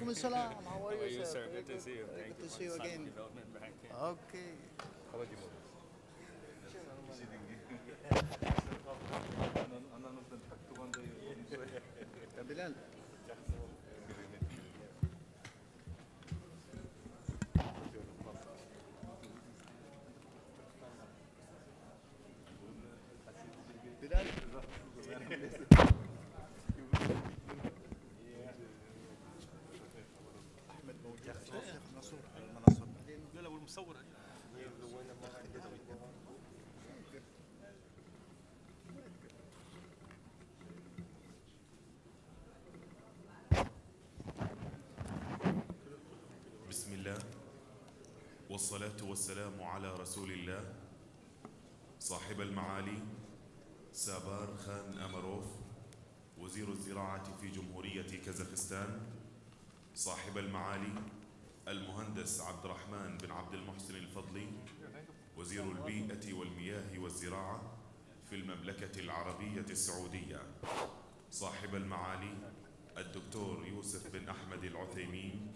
Walaikum assalam. How are you, sir? Good to see you. Good to see you again. Okay. Bilal. Bilal. بسم الله والصلاة والسلام على رسول الله صاحب المعالي سابار خان أمروف وزير الزراعة في جمهورية كازاخستان، صاحب المعالي المهندس عبد الرحمن بن عبد المحسن الفضلي وزير البيئة والمياه والزراعة في المملكة العربية السعودية، صاحب المعالي الدكتور يوسف بن أحمد العثيمين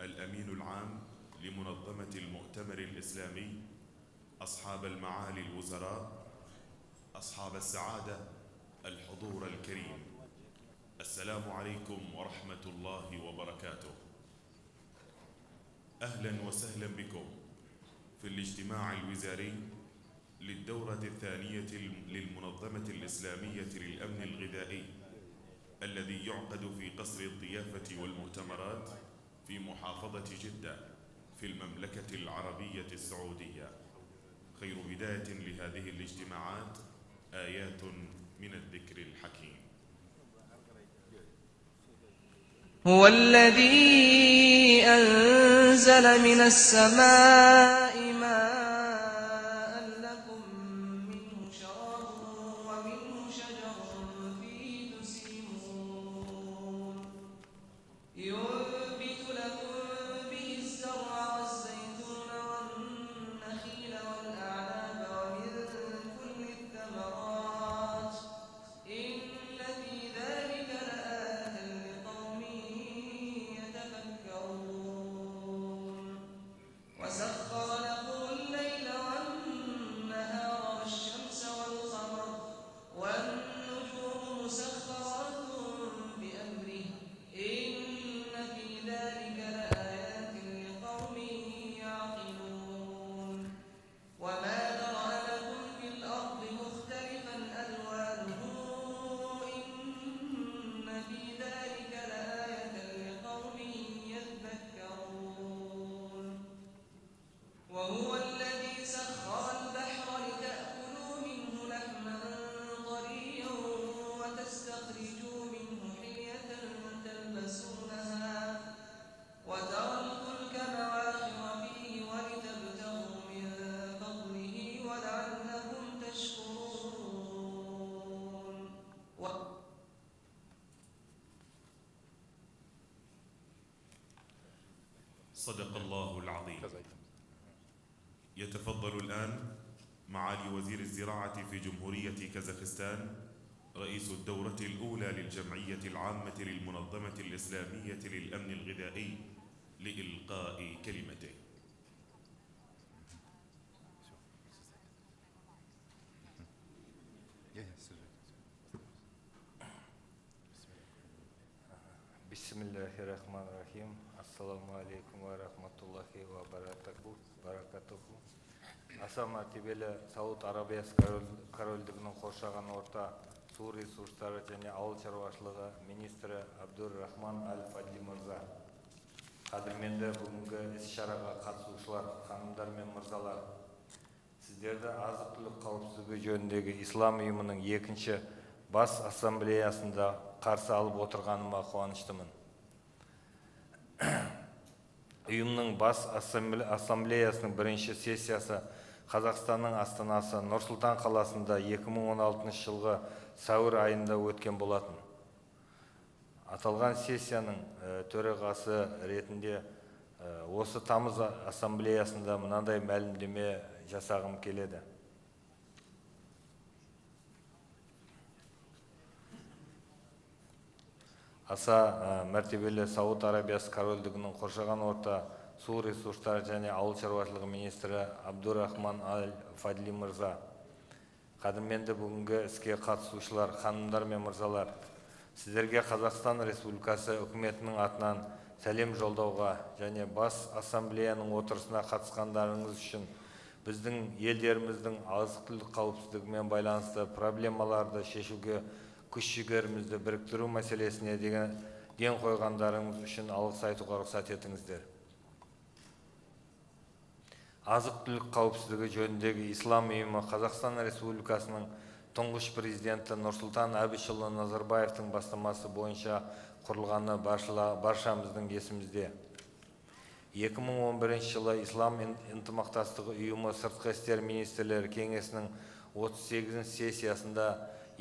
الأمين العام لمنظمة المؤتمر الإسلامي، أصحاب المعالي الوزراء، أصحاب السعادة، الحضور الكريم، السلام عليكم ورحمة الله وبركاته. أهلا وسهلا بكم في الاجتماع الوزاري للدورة الثانية للمنظمة الإسلامية للأمن الغذائي الذي يعقد في قصر الضيافة والمؤتمرات في محافظة جدة في المملكة العربية السعودية. خير بداية لهذه الاجتماعات آيات من الذكر الحكيم. هو الذي أنزل من السماء ماء لكم منه شراب ومنه شجر فيه تسيمون ينبت لكم به الزرع والزيتون والنخيل والأعناب ومن كل الثمرات إن في ذلك لآية لقوم يتفكرون وسخر لكم الليل والنهار والشمس والقمر والنجوم مسخرات بأمره إن في ذلك لآيات لقوم يعقلون وما ذرأ لكم في الأرض مختلفا ألوانه إن في ذلك لآية لقوم يذكرون وهو الذي سخر البحر لتأكلوا منه لحما طريا وتستخرجوا منه حلية تلبسونها وترى الفلك مواخر فيه ولتبتغوا من فضله ولعلكم تشكرون صدق الله العظيم. يتفضل الآن معالي وزير الزراعة في جمهورية كازاخستان رئيس الدورة الأولى للجمعية العامة للمنظمة الإسلامية للأمن الغذائي لإلقاء كلمته. بسم الله الرحمن الرحيم. السلام عليكم ورحمة الله وبركاته. Аса мәртебелі Сауд Арабиясы корольдігінің қоршаған орта су ресурстары және ауыл шаруашылығы министрі Абдур-Рахман Аль-Фадли мырза, қадірменді бүгінгі іс-шараға қатысушылар, ханымдар мен мырзалар, сіздерді азық-түлік қауіпсіздігі жөніндегі ислам ұйымының екінші бас ассамблеясында қарсы алып отырғаныма қуаныштымын. Ұйымның бас ассамблеясының бірінші сессиясы Қазақстанның астанасы Нұр-Сұлтан қаласында 2016 жылғы сәуір айында өткен болатын. Аталған сессияның төрағасы ретінде осы тамыз ассамблеясында мынандай мәлімдеме жасағым келеді. аса мәртебелі Сауд Арабиясы корольдігінің қоршаған орта, су ресурстары және ауыл шаруашылығы министрі Абдурахман Аль-Фадли мырза, қадірменді бүгінгі іске қатысушылар, ханымдар мен мырзалар, сіздерге Қазақстан Республикасы үкіметінің атынан сәлем жолдауға және бас ассамблеяның отырысына қатысқандарыңыз үшін біздің елдеріміздің азық-түлік қауіпсіздігімен байланысты проблемаларды шешуге күш-жігерімізді біріктіру мәселесіне ден қойғандарыңыз үшін алғыс айтуға рұқсат етіңіздер. Азық-түлік қауіпсіздігі жөніндегі Ислам ұйымы Қазақстан Республикасының тұңғыш президенті Нұрсұлтан Әбішұлы Назарбаевтың бастамасы бойынша құрылғаны баршамыздың есімізде. 2011 жылы Ислам ынтымақтастығы ұйымы сыртқы істер министрлері кеңесінің 38 сессиясында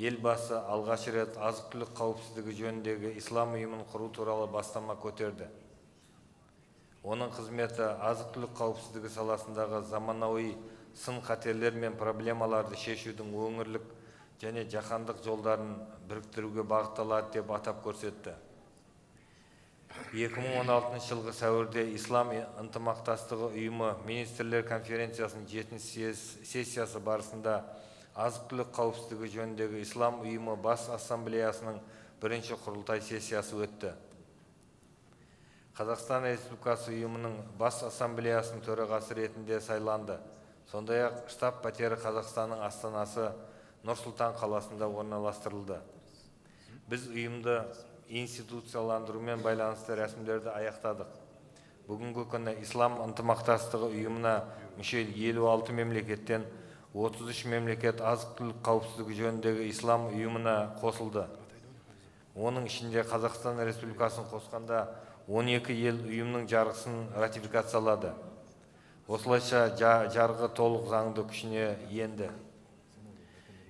елбасы алғаш рет азық-түлік қауіпсіздігі жөніндегі Ислам ұйымын құру туралы бастама көтерді. Оның қызметі азық-түлік қауіпсіздігі саласындағы заманауи сын-қатерлер мен проблемаларды шешудің өңірлік және жаһандық жолдарын біріктіруге бағытталады деп атап көрсетті. 2016 жылғы сәуірде Ислам ынтымақтастығы ұйымы министрлер конференциясының 7-ші сессиясы барысында азық-түлік қауіпсіздігі жөніндегі Ислам ұйымы бас ассамблеясының бірінші құрылтай сессиясы өтті. Қазақстан Республикасы ұйымының бас ассамблеясының төрағасы ретінде сайланды. Сондай-ақ штаб-пәтері Қазақстанның астанасы Нұр-Сұлтан қаласында орналастырылды. Біз ұйымды институцияландырумен байланысты рәсімдерді аяқтадық. Бүгінгі күні Ислам ынтымақтастығы ұйымына мүше 56 мемлекеттен 33 мемлекет азық-түлік қауіпсіздігі жөніндегі Ислам ұйымына қосылды. Оның ішінде Қазақстан Республикасын қосқанда 12 ел ұйымның жарғысын ратификациялады. Осылайша жарғы толық заңды күшіне енді.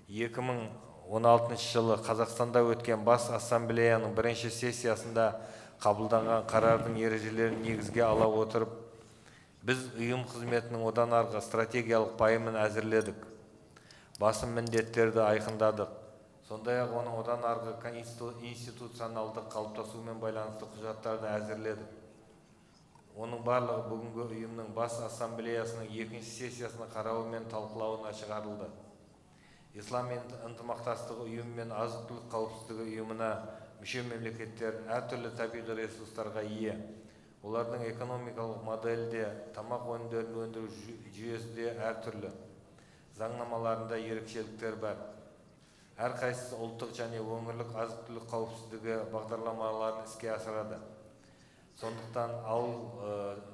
2016 жылы Қазақстанда өткен бас ассамблеяның бірінші сессиясында қабылданған қарардың ережелерін негізге ала отырып, біз ұйым қызметінің одан арғы стратегиялық пайымын әзірледік. Басым міндеттерді айқындадық. Сондай-ақ оның одан арғы институционалдық қалыптасуымен байланысты құжаттарды әзірледік. Оның барлығы бүгінгі ұйымның бас ассамблеясының екінші сессиясына қарауы мен талқылауына шығарылды. Ислам ынтымақтастығы ұйымы мен азық-түлік қауіпсіздігі ұйымына мүше мемлекеттер әртүрлі табиғи ресурстарға ие. Олардың экономикалық моделде, тамақ өнімдерін өндіру жүйесінде әртүрлі. Заңнамаларында ерекшеліктер бар. Әрқайсысы ұлттық және өңірлік азық-түлік қауіпсіздігі бағдарламаларын іске асырады. Сондықтан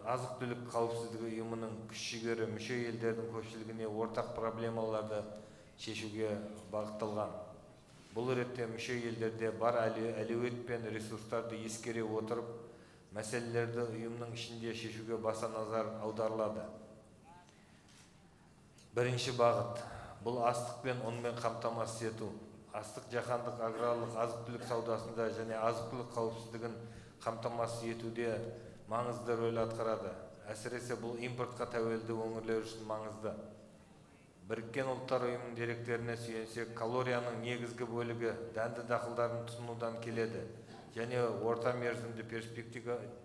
азық-түлік қауіпсіздігі ұйымының күш-жігері мүше елдердің көпшілігіне ортақ проблемаларды шешуге бағытталған. Бұл ретте мүше елдерде бар әлеует пен ресурстарды ескере отырып, мәселелерді ұйымның ішінде шешуге баса назар аударылады. Бірінші бағыт – бұл астық пен ұнмен қамтамасыз ету. Астық жаһандық аграрлық азық-түлік саудасында және азық-түлік қауіпсіздігін қамтамасыз етуде маңызды рөл атқарады. Әсіресе бұл импортқа тәуелді өңірлер үшін маңызды. Біріккен ұлттар ұйымының деректеріне сүйенсек, калорияның негізгі бөлігі дәнді дақылдарын тұтынудан келеді және орта мерзімді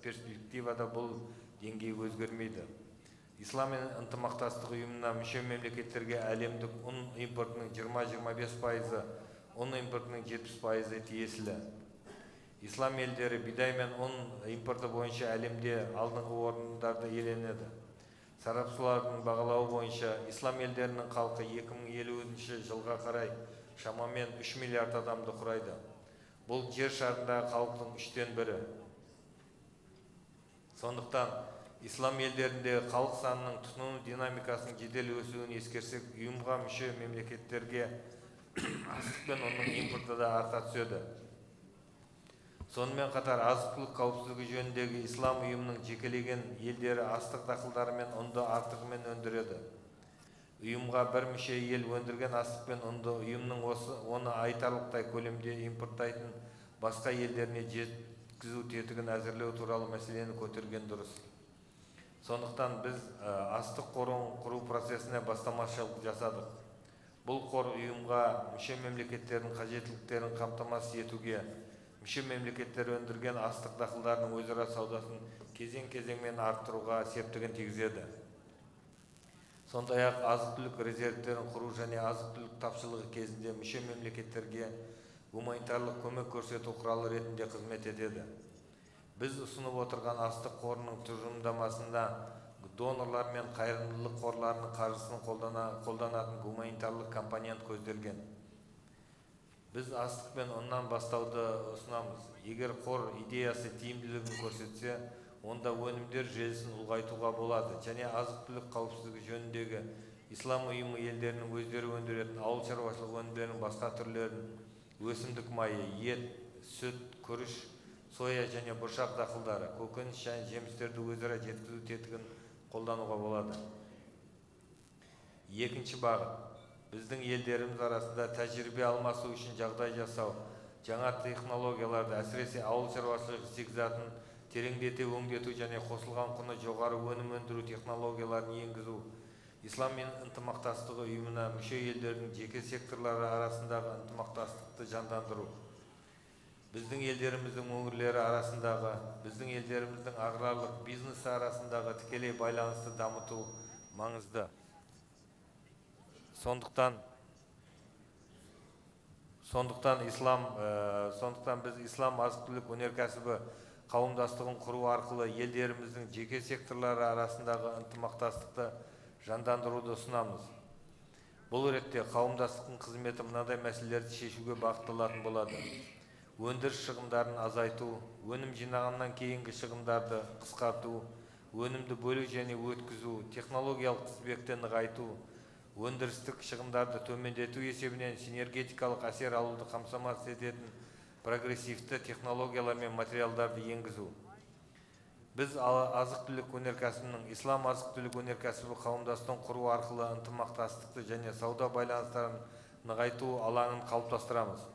перспективада бұл деңгей өзгермейді. Ислам ынтымақтастығы ұйымына мүше мемлекеттерге әлемдік ұн импортының 20-25%, ұн импортының 70% тиесілі. Ислам елдері бидай мен ұн импорты бойынша әлемде алдыңғы орындарды иеленеді. Сарапшылардың бағалауы бойынша Ислам елдерінің халқы 2050 жылға қарай шамамен 3 миллиард адамды құрайды. Бұл жер шарындағы халықтың 3-тен 1. Сондықтан Ислам елдерінде халық санының тұтыну динамикасының жедел өсуін ескерсек, ұйымға мүше мемлекеттерге астық пен ұнның импорты да арта түседі. Сонымен қатар азық-түлік қауіпсіздігі жөніндегі Ислам ұйымының жекелеген елдері астық дақылдары мен ұнды артығымен өндіреді. Ұйымға бір мүше ел өндірген астық пен ұнды ұйымның оны айтарлықтай көлемде импорттайтын басқа елдеріне жеткізу тетігін әзірлеу туралы мәселені көтерген дұрыс. Сондықтан біз астық қорын құру процесіне бастамашылық жасадық. Бұл қор ұйымға мүше мемлекеттердің қажеттіліктерін қамтамасыз етуге, мүше мемлекеттер өндірген астық дақылдарының өзара саудасын кезең-кезеңмен арттыруға септігін тигізеді. Сондай-ақ азық-түлік резервтерін құру және азық-түлік тапшылығы кезінде мүше мемлекеттерге гуманитарлық көмек көрсету құралы ретінде қызмет етеді. Біз ұсынып отырған астық қорының тұжырымдамасында донорлар мен қайырымдылық қорларының қаржысын қолданатын гуманитарлық компонент көзделген. Біз астық пен ұннан бастауды ұсынамыз. Егер қор идеясы тиімділігін көрсетсе, онда өнімдер желісін ұлғайтуға болады және азық-түлік қауіпсіздігі жөніндегі ислам ұйымы елдерінің өздері өндіретін ауыл шаруашылығы өнімдерінің басқа түрлерін, өсімдік майы, ет, сүт, күріш, соя және бұршақ дақылдары, көкөніс және жемістерді өзара жеткізу тетігін қолдануға болады. Екінші бағыт. Біздің елдеріміз арасында тәжірибе алмасу үшін жағдай жасау, жаңа технологияларды, әсіресе ауыл шаруашылығы шикізатын тереңдете өңдету және қосылған құны жоғары өнім өндіру технологияларын енгізу, Ислам мен ынтымақтастығы ұйымына мүше елдердің жеке секторлары арасындағы ынтымақтастықты жандандыру. Біздің елдеріміздің өңірлері арасындағы, біздің елдеріміздің аграрлық бизнесі арасындағы тікелей байланысты дамыту маңызды. Сондықтан біз ислам азық-түлік өнеркәсібі қауымдастығын құру арқылы елдеріміздің жеке секторлары арасындағы ынтымақтастықты жандандыруды ұсынамыз. Бұл ретте қауымдастықтың қызметі мынадай мәселелерді шешуге бағытталатын болады. Өндіріс шығындарын азайту, өнім жинағаннан кейінгі шығындарды қысқарту, өнімді бөлу және өткізу, технологиялық тізбекті нығайту, өндірістік шығындарды төмендету есебінен синергетикалық әсер алуды қамтамасыз ететін прогрессивті технологиялар мен материалдарды енгізу. Біз азық-түлік өнеркәсібінің ислам азық-түлік өнеркәсібі қауымдастығын құру арқылы ынтымақтастықты және сауда байланыстарын нығайту алаңын қалыптастырамыз.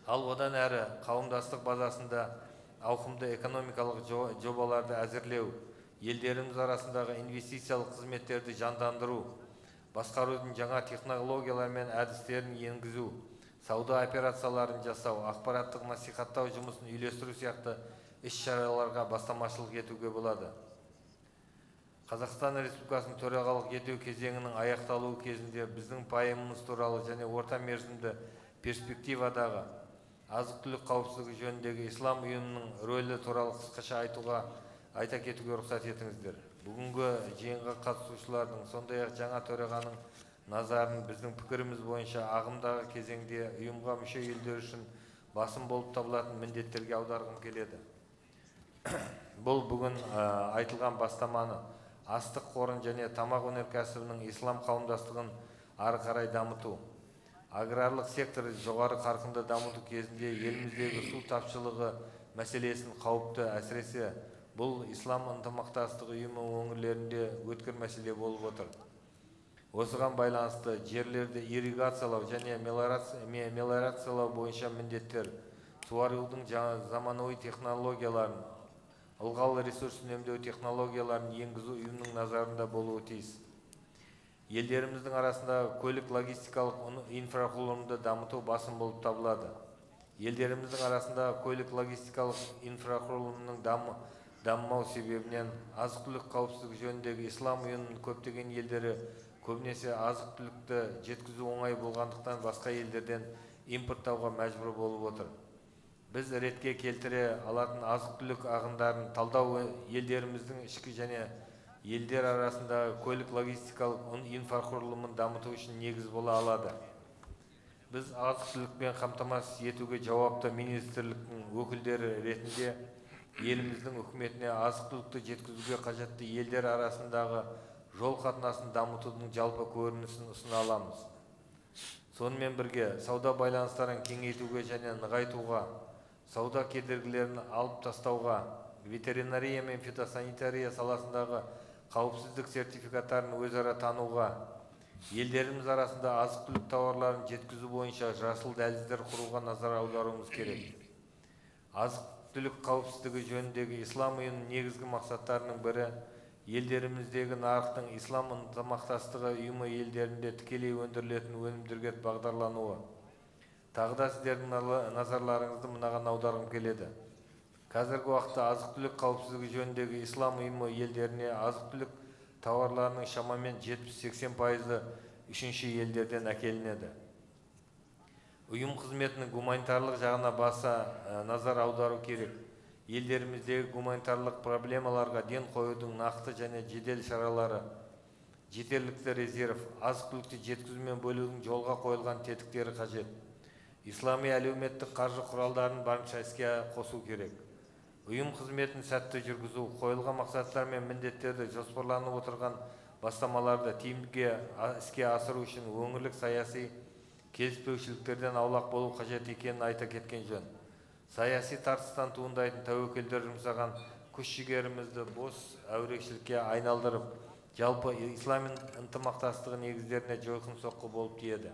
Ал одан әрі қауымдастық базасында ауқымды экономикалық жобаларды әзірлеу, елдеріміз арасындағы инвестициялық қызметтерді жандандыру, басқарудың жаңа технологиялар мен әдістерін енгізу, сауда операцияларын жасау, ақпараттық насихаттау жұмысын үйлестіру сияқты іс-шараларға бастамашылық етуге болады. Қазақстан Республикасының төрағалық ету кезеңінің аяқталуы кезінде біздің пайымымыз туралы және орта мерзімді перспективадағы азық-түлік қауіпсіздігі жөніндегі ислам ұйымының рөлі туралы қысқаша айта кетуге рұқсат етіңіздер. Бүгінгі жиынға қатысушылардың, сондай-ақ жаңа төрағаның назарын біздің пікіріміз бойынша ағымдағы кезеңде ұйымға мүше елдер үшін басым болып табылатын міндеттерге аударғым келеді. Бұл бүгін айтылған бастаманы астық қорын және тамақ өнеркәсібінің ислам қауымдастығын ары қарай дамыту, аграрлық секторы жоғары қарқынды дамыту кезінде еліміздегі су тапшылығы мәселесін қауіпті, әсіресе бұл ислам ынтымақтастығы ұйымы өңірлерінде өткір мәселе болып отыр. Осыған байланысты жерлерді ирригациялау және мелиорациялау бойынша міндеттер, суарудың заманауи технологияларын, ылғал ресурс үнемдеу технологияларын енгізу ұйымның назарында болуы тиіс. Елдеріміздің арасында көлік-логистикалық инфрақұрылымды дамыту басым болып табылады. Елдеріміздің арасында көлік-логистикалық инфрақұрылымның дамымау себебінен азық-түлік қауіпсіздігі жөніндегі ислам ұйымының көптеген елдері көбінесе азық-түлікті жеткізу оңай болғандықтан басқа елдерден импорттауға мәжбүр болып отыр. Біз ретке келтіре алатын азық-түлік ағындарын талдау елдеріміздің ішкі және елдер арасында көлік-логистикалық инфрақұрылымын дамыту үшін негіз бола алады. Біз азық-түлікпен қамтамасыз етуге жауапты министрліктің өкілдері ретінде еліміздің үкіметіне азық-түлікті жеткізуге қажетті елдер арасындағы жол қатынасын дамытудың жалпы көрінісін ұсына аламыз. Сонымен бірге сауда байланыстарын кеңейтуге және нығайтуға, сауда кедергілерін алып тастауға, ветеринария мен фитосанитария саласындағы қауіпсіздік сертификаттарын өзара тануға, елдеріміз арасында азық-түлік тауарларын жеткізу бойынша жасыл дәліздер құруға назар аударуымыз керек. Азық-түлік қауіпсіздігі жөніндегі ислам ұйымының негізгі мақсаттарының бірі елдеріміздегі нарықтың ислам ынтымақтастығы ұйымы елдерінде тікелей өндірілетін өнімдерге бағдарлануы. Тағы да сіздердің назарларыңызды мынаған аударғым келеді. Қазіргі уақытта азық-түлік қауіпсіздігі жөніндегі ислам ұйымы елдеріне азық-түлік тауарларының шамамен 70-80% үшінші елдерден әкелінеді. Ұйым қызметінің гуманитарлық жағына баса назар аудару керек. Елдеріміздегі гуманитарлық проблемаларға ден қоюдың нақты және жедел шаралары, жетерлікті резерв, азық-түлікті жеткізу мен бөлудің жолға қойылған тетіктері қажет. Ислами әлеуметтік қаржы құралдарын барынша іске қосу керек. Ұйым қызметін сәтті жүргізу, қойылған мақсаттар мен міндеттерді жоспарланып отырған бастамаларды тиімді іске асыру үшін өңірлік саяси келіспеушіліктерден аулақ болу қажет екенін айта кеткен жөн. Саяси тартыстан туындайтын тәуекелдер жұмсаған күш-жігерімізді бос әурешілікке айналдырып, жалпы ислам ынтымақтастығы негіздеріне жойқын соққы болып тиеді.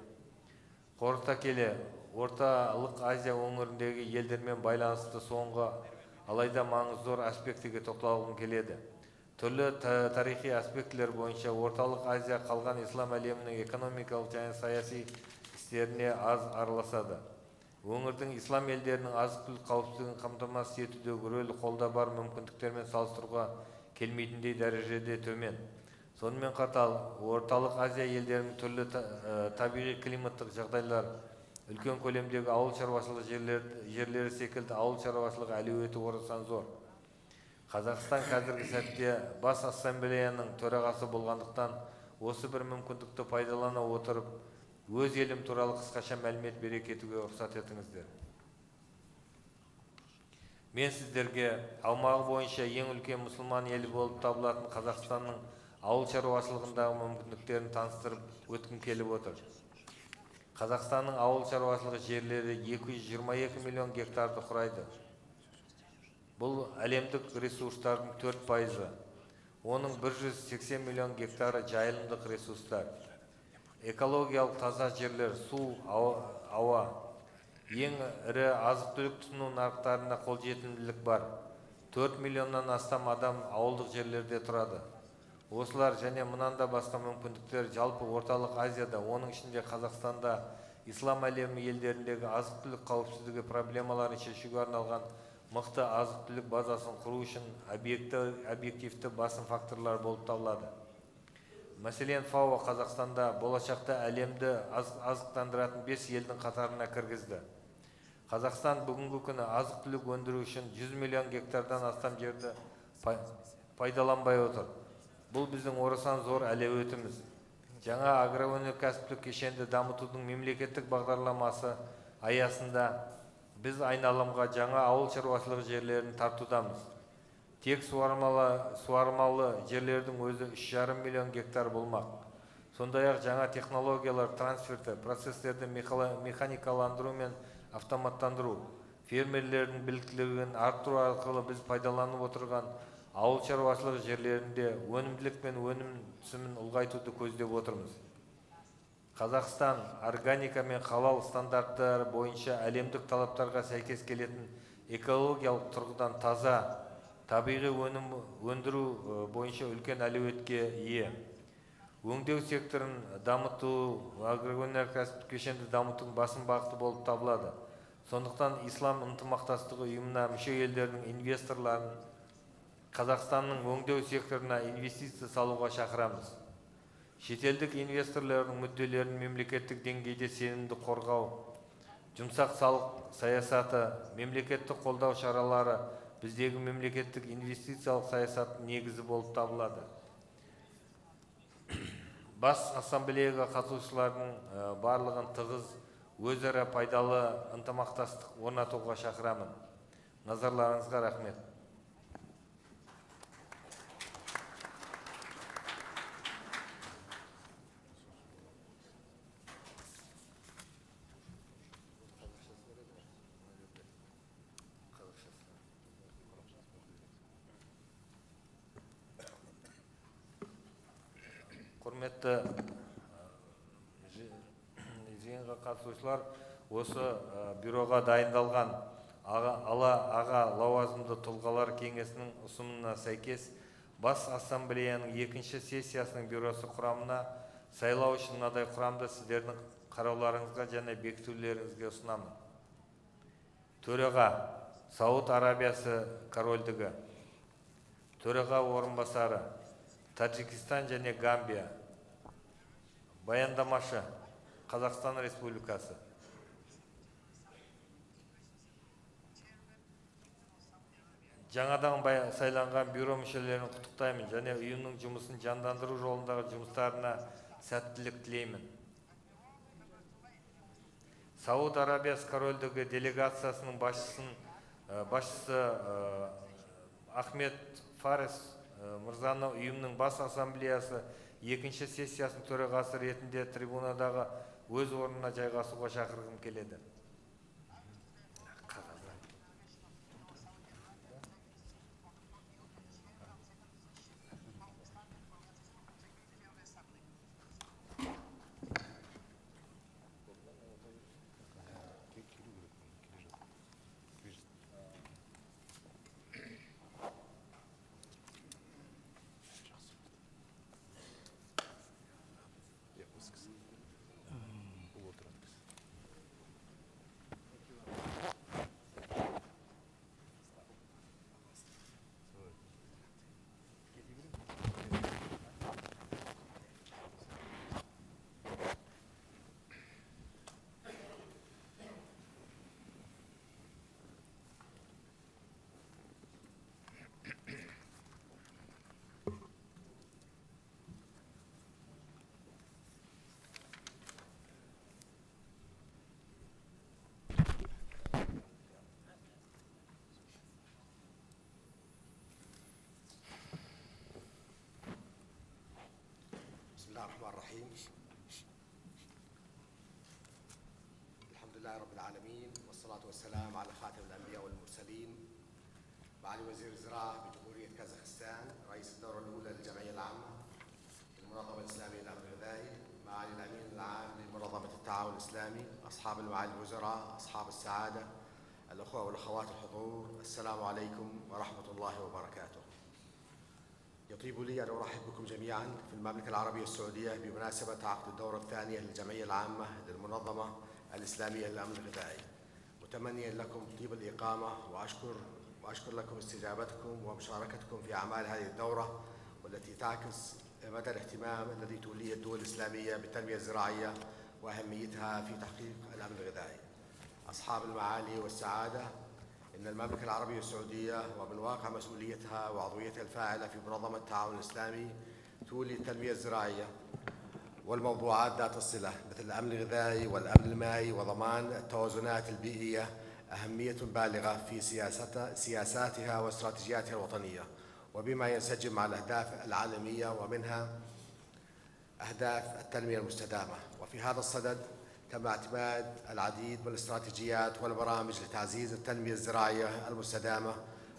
Қорыта келе, Орталық Азия өңіріндегі елдермен байланысты соңғы алайда маңызы зор аспектіге тоқталғым келеді. Түрлі тарихи аспектілер бойынша Орталық Азия қалған ислам әлемінің экономикалық және саяси істеріне аз араласады. Өңірдің ислам елдерінің азық-түлік қауіпсіздігін қамтамасыз етудегі рөлі қолда бар мүмкіндіктермен салыстыруға келмейтіндей дәрежеде төмен. Сонымен қатар Орталық Азия елдерінің түрлі табиғи климаттық жағдайлар, үлкен көлемдегі ауыл шаруашылығы жерлері секілді ауыл шаруашылығы әлеуеті орасан зор. Қазақстан қазіргі сәтте бас ассамблеяның төрағасы болғандықтан осы бір мүмкіндікті пайдалана отырып, өз елім туралы қысқаша мәлімет бере кетуге рұқсат етіңіздер. Мен сіздерге аумағы бойынша ең үлкен мұсылман елі болып табылатын Қазақстанның ауыл шаруашылығындағы мүмкіндіктерін таныстырып өткім келіп отыр. Қазақстанның ауыл шаруашылығы жерлері 222 миллион гектарды құрайды. Бұл әлемдік ресурстардың 4%. Оның 180 миллион гектары жайылымдық ресурстар. Экологиялық таза жерлер, су, ауа. Ең ірі азық-түлік тұтыну нарықтарына қолжетімділік бар. 4 миллионнан астам адам ауылдық жерлерде тұрады. Осылар және мұнанда басқа мүмкіндіктер жалпы Орталық Азияда, оның ішінде Қазақстанда, ислам әлемі елдеріндегі азық-түлік қауіпсіздігі проблемаларын шешуге арналған мықты азық-түлік базасын құру үшін объективті басым факторлар болып табылады. Мәселен, ФАО Қазақстанда болашақта әлемді азықтандыратын 5 елдің қатарына кіргізді. Қазақстан бүгінгі күні азық-түлік өндіру үшін 100 миллион гектардан астам жерді пайдаланбай отыр. Бұл біздің орасан зор әлеуетіміз. Жаңа агроөнеркәсіптік кешенді дамытудың мемлекеттік бағдарламасы аясында біз айналымға жаңа ауыл шаруашылығы жерлерін тартудамыз. Тек суармалы жерлердің өзі 3,5 миллион гектар болмақ. Сондай-ақ жаңа технологиялар трансферті, процесстерді механикаландыру мен автоматтандыру, фермерлердің біліктілігін арттыру арқылы біз пайдаланып отырған ауыл шаруашылығы жерлерінде өнімділік пен өнім түсімін ұлғайтуды көздеп отырмыз. Қазақстан органика мен халал стандарттары бойынша әлемдік талаптарға сәйкес келетін экологиялық тұрғыдан таза табиғи өнім өндіру бойынша үлкен әлеуетке ие. Өңдеу секторын дамыту, агроөнеркәсіптік кешенді дамытудың басым бағыты болып табылады. Сондықтан ислам ынтымақтастығы ұйымына мүше елдердің инвесторларын Қазақстанның өңдеу секторына инвестиция салуға шақырамыз. Шетелдік инвесторлардың мүдделерін мемлекеттік деңгейде сенімді қорғау, жұмсақ салық саясаты, мемлекеттік қолдау шаралары біздегі мемлекеттік инвестициялық саясаттың негізі болып табылады. Бас ассамблеяға қатысушылардың барлығын тығыз, өзара пайдалы ынтымақтастық орнатуға шақырамын. Назарларыңызға рахмет. Құрметті жиынға қатысушылар, осы бюроға дайындалған аға лауазымды тұлғалар кеңесінің ұсынымына сәйкес Бас ассамблеяның 2-ші сессиясының бюросы құрамына сайлау үшін мынадай құрамды сіздердің қарауларыңызға және бекітулеріңізге ұсынамын. Төраға Сауд Арабиясы корольдігі, төраға орынбасары Таджикистан және Гамбия, баяндамашы Қазақстан Республикасы. Жаңадан сайланған бюро мүшелерін құттықтаймын және ұйымның жұмысын жандандыру жолындағы жұмыстарына сәттілік тілеймін. Сауд Арабиясы корольдігі делегациясының басшысы Ахмед Фарес мырзаны ұйымның бас ассамблеясы екінші сессиясының төрағасы ретінде трибунадағы өз орнына жайғасуға шақырғым келеді. بسم الله الرحمن الرحيم. الحمد لله رب العالمين والصلاة والسلام على خاتم الأنبياء والمرسلين معالي وزير الزراعة بجمهورية كازاخستان، رئيس الدورة الأولى للجمعية العامة للمنظمة الإسلامية للأمن الغذائي، معالي الأمين العام لمنظمة التعاون الإسلامي، أصحاب المعالي الوزراء، أصحاب السعادة، الأخوة والأخوات الحضور، السلام عليكم ورحمة الله وبركاته. يطيب لي أن أرحب بكم جميعا في المملكة العربية السعودية بمناسبة عقد الدورة الثانية للجمعية العامة للمنظمة الإسلامية للأمن الغذائي، متمنيا لكم طيب الإقامة وأشكر لكم استجابتكم ومشاركتكم في أعمال هذه الدورة، والتي تعكس مدى الاهتمام الذي توليه الدول الإسلامية بالتنمية الزراعية وأهميتها في تحقيق الأمن الغذائي. أصحاب المعالي والسعادة، إن المملكة العربية السعودية ومن واقع مسؤوليتها وعضويتها الفاعلة في منظمة التعاون الإسلامي تولي التنمية الزراعية والموضوعات ذات الصلة مثل الأمن الغذائي والأمن المائي وضمان التوازنات البيئية أهمية بالغة في سياساتها واستراتيجياتها الوطنية، وبما ينسجم مع الأهداف العالمية ومنها أهداف التنمية المستدامة. وفي هذا الصدد تم اعتماد العديد من الاستراتيجيات والبرامج لتعزيز التنمية الزراعية المستدامة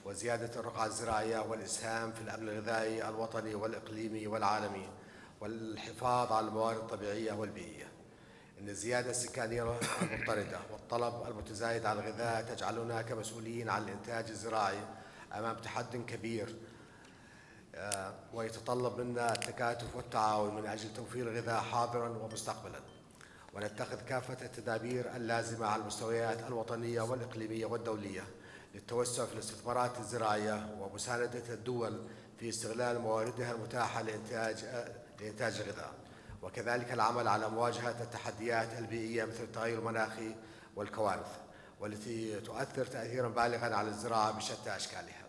وزيادة الرقعة الزراعية والإسهام في الأمن الغذائي الوطني والإقليمي والعالمي والحفاظ على الموارد الطبيعية والبيئية. إن الزيادة السكانية المضطردة والطلب المتزايد على الغذاء تجعلنا كمسؤولين عن الإنتاج الزراعي أمام تحدي كبير، ويتطلب منا التكاتف والتعاون من أجل توفير الغذاء حاضرا ومستقبلا، ونتخذ كافة التدابير اللازمة على المستويات الوطنية والإقليمية والدولية للتوسع في الاستثمارات الزراعية ومساندة الدول في استغلال مواردها المتاحة لإنتاج الغذاء، وكذلك العمل على مواجهة التحديات البيئية مثل التغير المناخي والكوارث، والتي تؤثر تأثيرا بالغا على الزراعة بشتى أشكالها.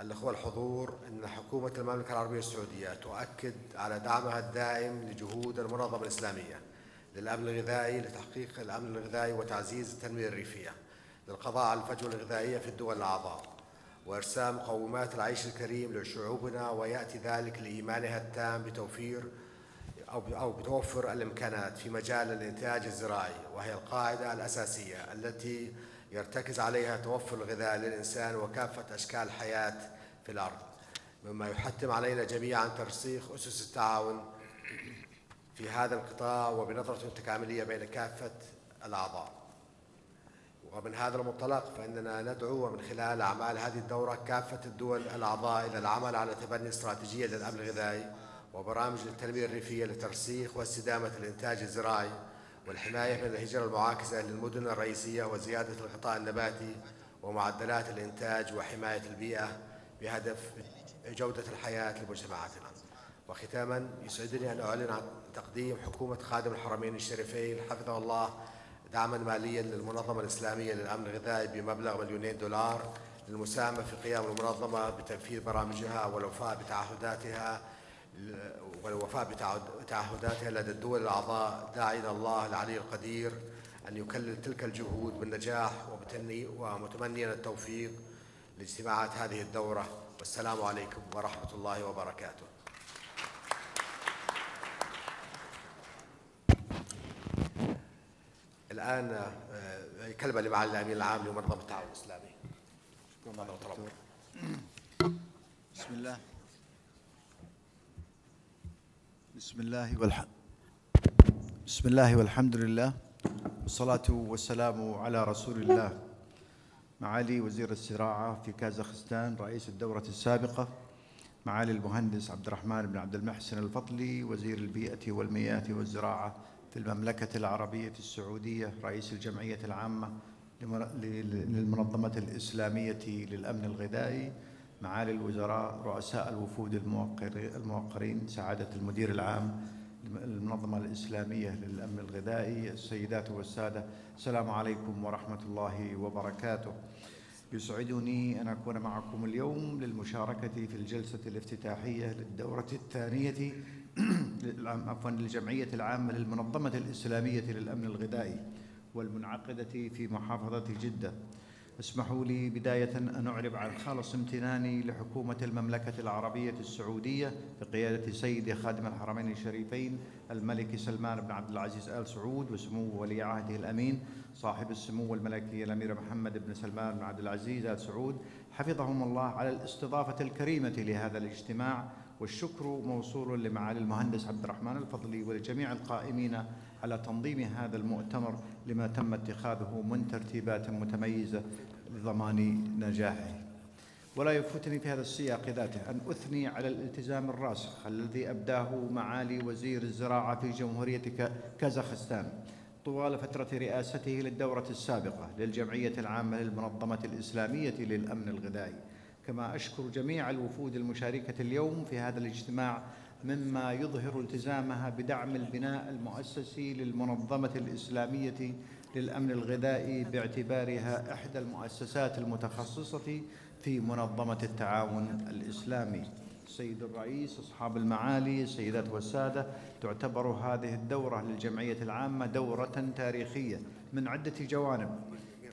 الأخوة الحضور، إن حكومة المملكة العربية السعودية تؤكد على دعمها الدائم لجهود المنظمة الإسلامية للأمن الغذائي لتحقيق الأمن الغذائي وتعزيز التنمية الريفية للقضاء على الفجوة الغذائية في الدول الأعضاء وإرساء مقومات العيش الكريم لشعوبنا، ويأتي ذلك لإيمانها التام بتوفر الإمكانات في مجال الإنتاج الزراعي، وهي القاعدة الأساسية التي يرتكز عليها توفر الغذاء للإنسان وكافة أشكال الحياة في الأرض، مما يحتم علينا جميعا ترسيخ أسس التعاون في هذا القطاع وبنظرة تكاملية بين كافة الأعضاء. ومن هذا المنطلق فإننا ندعو من خلال أعمال هذه الدورة كافة الدول الأعضاء إلى العمل على تبني استراتيجية للأمن الغذائي وبرامج للتنمية الريفية لترسيخ واستدامة الإنتاج الزراعي والحماية من الهجرة المعاكسة للمدن الرئيسية وزيادة الغطاء النباتي ومعدلات الإنتاج وحماية البيئة بهدف جودة الحياة لمجتمعاتنا. وختاما يسعدني أن أعلن عن تقديم حكومة خادم الحرمين الشريفين حفظه الله دعما ماليا للمنظمة الإسلامية للأمن الغذائي بمبلغ $2 مليون للمساهمة في قيام المنظمة بتنفيذ برامجها والوفاء بتعهداتها لدى الدول الأعضاء، داعين الله العلي القدير أن يكلل تلك الجهود بالنجاح ومتمنيا التوفيق لاجتماعات هذه الدورة. والسلام عليكم ورحمة الله وبركاته. الآن كلمة لمعالي الأمين العام لمنظمة التعاون الإسلامي. بسم الله والحمد لله والصلاة والسلام على رسول الله. معالي وزير الزراعة في كازاخستان، رئيس الدورة السابقة، معالي المهندس عبد الرحمن بن عبد المحسن الفضلي، وزير البيئة والمياه والزراعة في المملكة العربية السعودية، رئيس الجمعية العامة للمنظمة الإسلامية للأمن الغذائي، معالي الوزراء، رؤساء الوفود الموقرين، سعادة المدير العام للمنظمة الإسلامية للأمن الغذائي، السيدات والسادة، السلام عليكم ورحمة الله وبركاته. يسعدني أن أكون معكم اليوم للمشاركة في الجلسة الافتتاحية للدورة الثانية للجمعية العامة للمنظمة الإسلامية للأمن الغذائي والمنعقدة في محافظة جدة. اسمحوا لي بداية أن أعرب عن خالص امتناني لحكومة المملكة العربية السعودية بقيادة سيدي خادم الحرمين الشريفين الملك سلمان بن عبد العزيز آل سعود وسمو ولي عهده الأمين صاحب السمو الملكي الأمير محمد بن سلمان بن عبد العزيز آل سعود حفظهم الله على الاستضافة الكريمة لهذا الاجتماع، والشكر موصول لمعالي المهندس عبد الرحمن الفضلي ولجميع القائمين على تنظيم هذا المؤتمر لما تم اتخاذه من ترتيبات متميزة لضمان نجاحه. ولا يفوتني في هذا السياق ذاته أن أثني على الالتزام الراسخ الذي أبداه معالي وزير الزراعة في جمهورية كازاخستان طوال فترة رئاسته للدورة السابقة للجمعية العامة للمنظمة الإسلامية للأمن الغذائي. كما أشكر جميع الوفود المشاركة اليوم في هذا الاجتماع مما يظهر التزامها بدعم البناء المؤسسي للمنظمة الإسلامية للأمن الغذائي باعتبارها إحدى المؤسسات المتخصصة في منظمة التعاون الإسلامي. السيد الرئيس، أصحاب المعالي، السيدات والسادة، تعتبر هذه الدورة للجمعية العامة دورة تاريخية من عدة جوانب،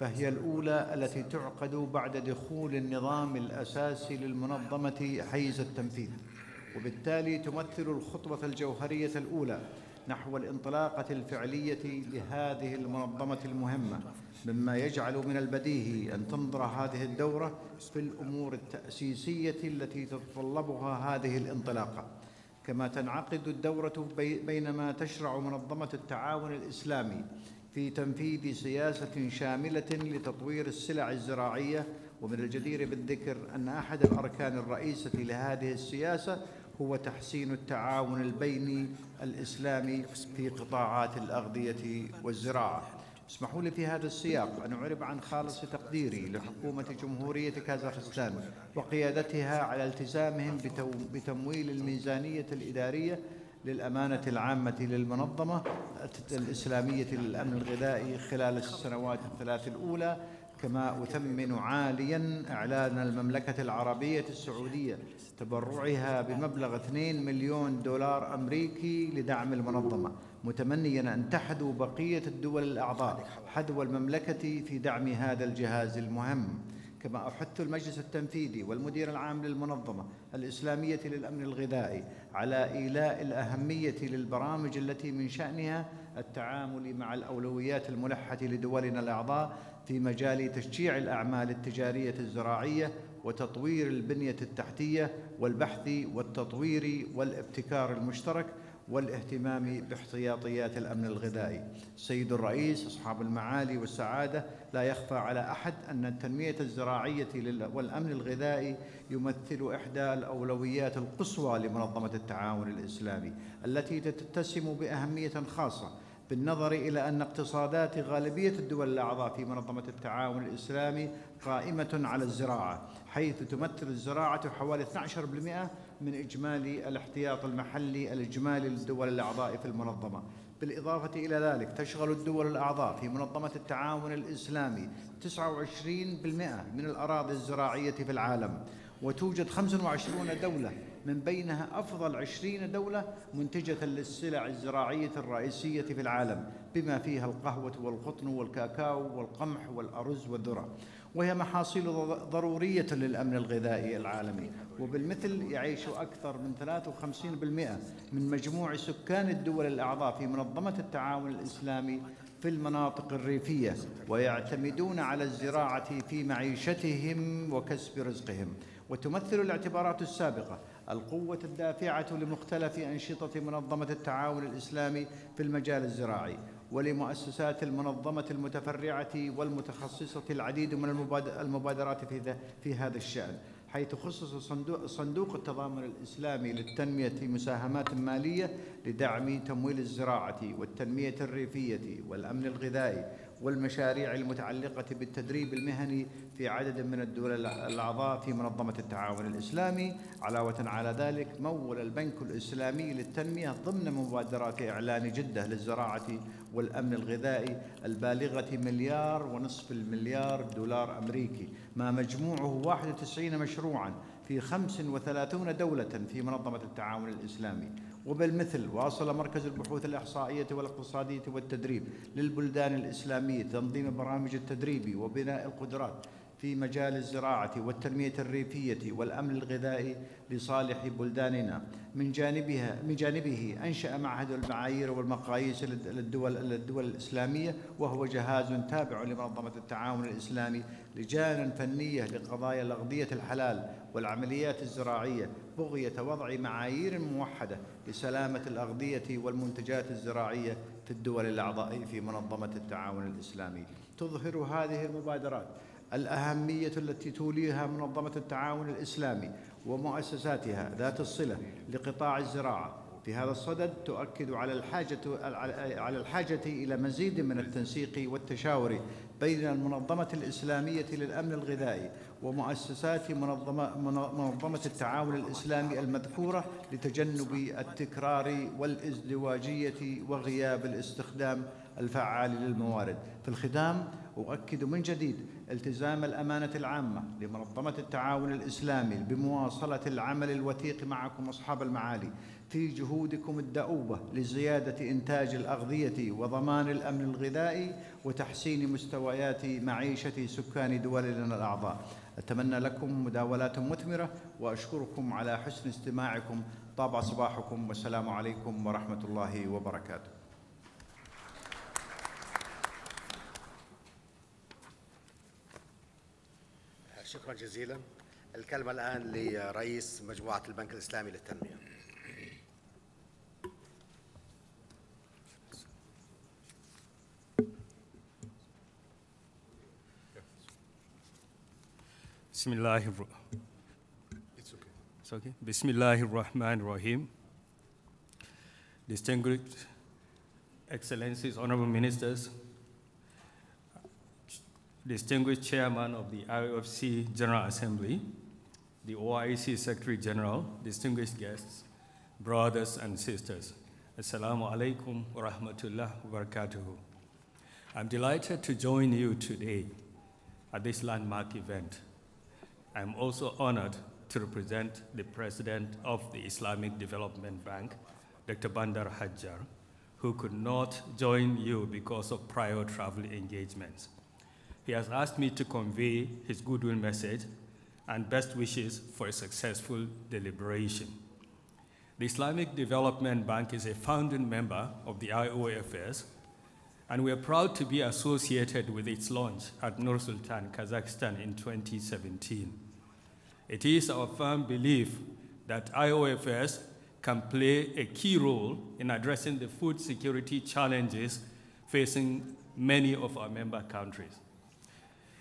فهي الأولى التي تعقد بعد دخول النظام الأساسي للمنظمة حيز التنفيذ، وبالتالي تمثل الخطوة الجوهرية الأولى نحو الانطلاقة الفعلية لهذه المنظمة المهمة، مما يجعل من البديهي أن تنظر هذه الدورة في الأمور التأسيسية التي تتطلبها هذه الانطلاقة. كما تنعقد الدورة بينما تشرع منظمة التعاون الإسلامي في تنفيذ سياسة شاملة لتطوير السلع الزراعية، ومن الجدير بالذكر أن أحد الأركان الرئيسة لهذه السياسة هو تحسين التعاون البيني الإسلامي في قطاعات الأغذية والزراعة. اسمحوا لي في هذا السياق أن أعرب عن خالص تقديري لحكومة جمهورية كازاخستان وقيادتها على التزامهم بتمويل الميزانية الإدارية للأمانة العامة للمنظمة الإسلامية للأمن الغذائي خلال السنوات الثلاث الأولى. كما أثمن عالياً إعلان المملكة العربية السعودية تبرعها بمبلغ $2 مليون أمريكي لدعم المنظمة، متمنياً أن تحذو بقية الدول الأعضاء حذو المملكة في دعم هذا الجهاز المهم. كما أحث المجلس التنفيذي والمدير العام للمنظمة الإسلامية للأمن الغذائي على إيلاء الأهمية للبرامج التي من شأنها التعامل مع الأولويات الملحة لدولنا الأعضاء في مجال تشجيع الأعمال التجارية الزراعية وتطوير البنية التحتية والبحث والتطوير والابتكار المشترك والاهتمام باحتياطيات الأمن الغذائي. السيد الرئيس، أصحاب المعالي والسعادة، لا يخفى على أحد أن التنمية الزراعية والأمن الغذائي يمثل إحدى الأولويات القصوى لمنظمة التعاون الإسلامي التي تتسم بأهمية خاصة بالنظر إلى أن اقتصادات غالبية الدول الأعضاء في منظمة التعاون الإسلامي قائمة على الزراعة، حيث تمثل الزراعة حوالي 12% من إجمالي الاحتياط المحلي الإجمالي للدول الأعضاء في المنظمة. بالإضافة إلى ذلك تشغل الدول الأعضاء في منظمة التعاون الإسلامي 29% من الأراضي الزراعية في العالم، وتوجد 25 دولة من بينها أفضل 20 دولة منتجة للسلع الزراعية الرئيسية في العالم، بما فيها القهوة والقطن والكاكاو والقمح والأرز والذرة، وهي محاصيل ضرورية للأمن الغذائي العالمي. وبالمثل يعيش أكثر من 53% من مجموع سكان الدول الأعضاء في منظمة التعاون الإسلامي في المناطق الريفية، ويعتمدون على الزراعة في معيشتهم وكسب رزقهم. وتمثل الاعتبارات السابقة القوة الدافعة لمختلف أنشطة منظمة التعاون الإسلامي في المجال الزراعي، ولمؤسسات المنظمة المتفرعة والمتخصصة العديد من المبادرات في هذا الشأن، حيث خصص صندوق التضامن الإسلامي للتنمية مساهمات مالية لدعم تمويل الزراعة والتنمية الريفية والأمن الغذائي والمشاريع المتعلقة بالتدريب المهني في عدد من الدول الأعضاء في منظمة التعاون الإسلامي. علاوة على ذلك مول البنك الإسلامي للتنمية ضمن مبادرات إعلان جدة للزراعة والأمن الغذائي البالغة $1.5 مليار أمريكي، ما مجموعه 91 مشروعاً في 35 دولة في منظمة التعاون الإسلامي. وبالمثل واصل مركز البحوث الإحصائية والاقتصادية والتدريب للبلدان الإسلامية تنظيم برامج التدريب وبناء القدرات في مجال الزراعة والتنمية الريفية والأمن الغذائي لصالح بلداننا. من جانبه أنشأ معهد المعايير والمقاييس للدول الإسلامية، وهو جهاز تابع لمنظمة التعاون الإسلامي، لجان فنية لقضايا الأغذية الحلال والعمليات الزراعية، بغية وضع معايير موحدة لسلامة الأغذية والمنتجات الزراعية في الدول الأعضاء في منظمة التعاون الإسلامي. تظهر هذه المبادرات الأهمية التي توليها منظمة التعاون الإسلامي ومؤسساتها ذات الصلة لقطاع الزراعة. في هذا الصدد تؤكد على الحاجة إلى مزيد من التنسيق والتشاور بين المنظمة الإسلامية للأمن الغذائي ومؤسسات منظمة التعاون الإسلامي المذكورة لتجنب التكرار والازدواجية وغياب الاستخدام الفعال للموارد. في الختام أؤكد من جديد التزام الأمانة العامة لمنظمة التعاون الإسلامي بمواصلة العمل الوثيق معكم أصحاب المعالي في جهودكم الدؤوبة لزيادة إنتاج الأغذية وضمان الأمن الغذائي وتحسين مستويات معيشة سكان دولنا الأعضاء. أتمنى لكم مداولات مثمرة وأشكركم على حسن استماعكم. طاب صباحكم والسلام عليكم ورحمة الله وبركاته. شكرا جزيلا. الكلمة الآن لرئيس مجموعة البنك الإسلامي للتنمية. Bismillahirrahmanirrahim. Distinguished Excellencies, Honorable Ministers, distinguished Chairman of the IOFC General Assembly, the OIC Secretary General, distinguished guests, brothers and sisters, Assalamu alaikum wa rahmatullah wa barakatuhu. I'm delighted to join you today at this landmark event. I'm also honored to represent the President of the Islamic Development Bank, Dr. Bandar Hajjar, who could not join you because of prior travel engagements. He has asked me to convey his goodwill message and best wishes for a successful deliberation. The Islamic Development Bank is a founding member of the IOFS, and we are proud to be associated with its launch at Nur Sultan, Kazakhstan in 2017. It is our firm belief that IOFS can play a key role in addressing the food security challenges facing many of our member countries.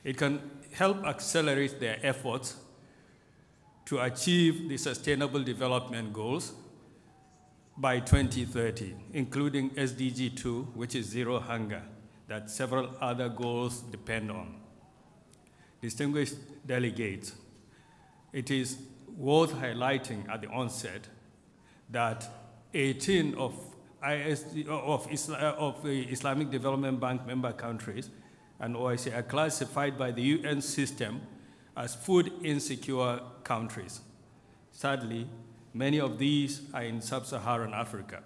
It can help accelerate their efforts to achieve the Sustainable Development Goals by 2030, including SDG 2, which is zero hunger, that several other goals depend on. Distinguished delegates, it is worth highlighting at the onset that 18 of the Islamic Development Bank member countries and OIC are classified by the UN system as food insecure countries. Sadly, many of these are in sub-Saharan Africa.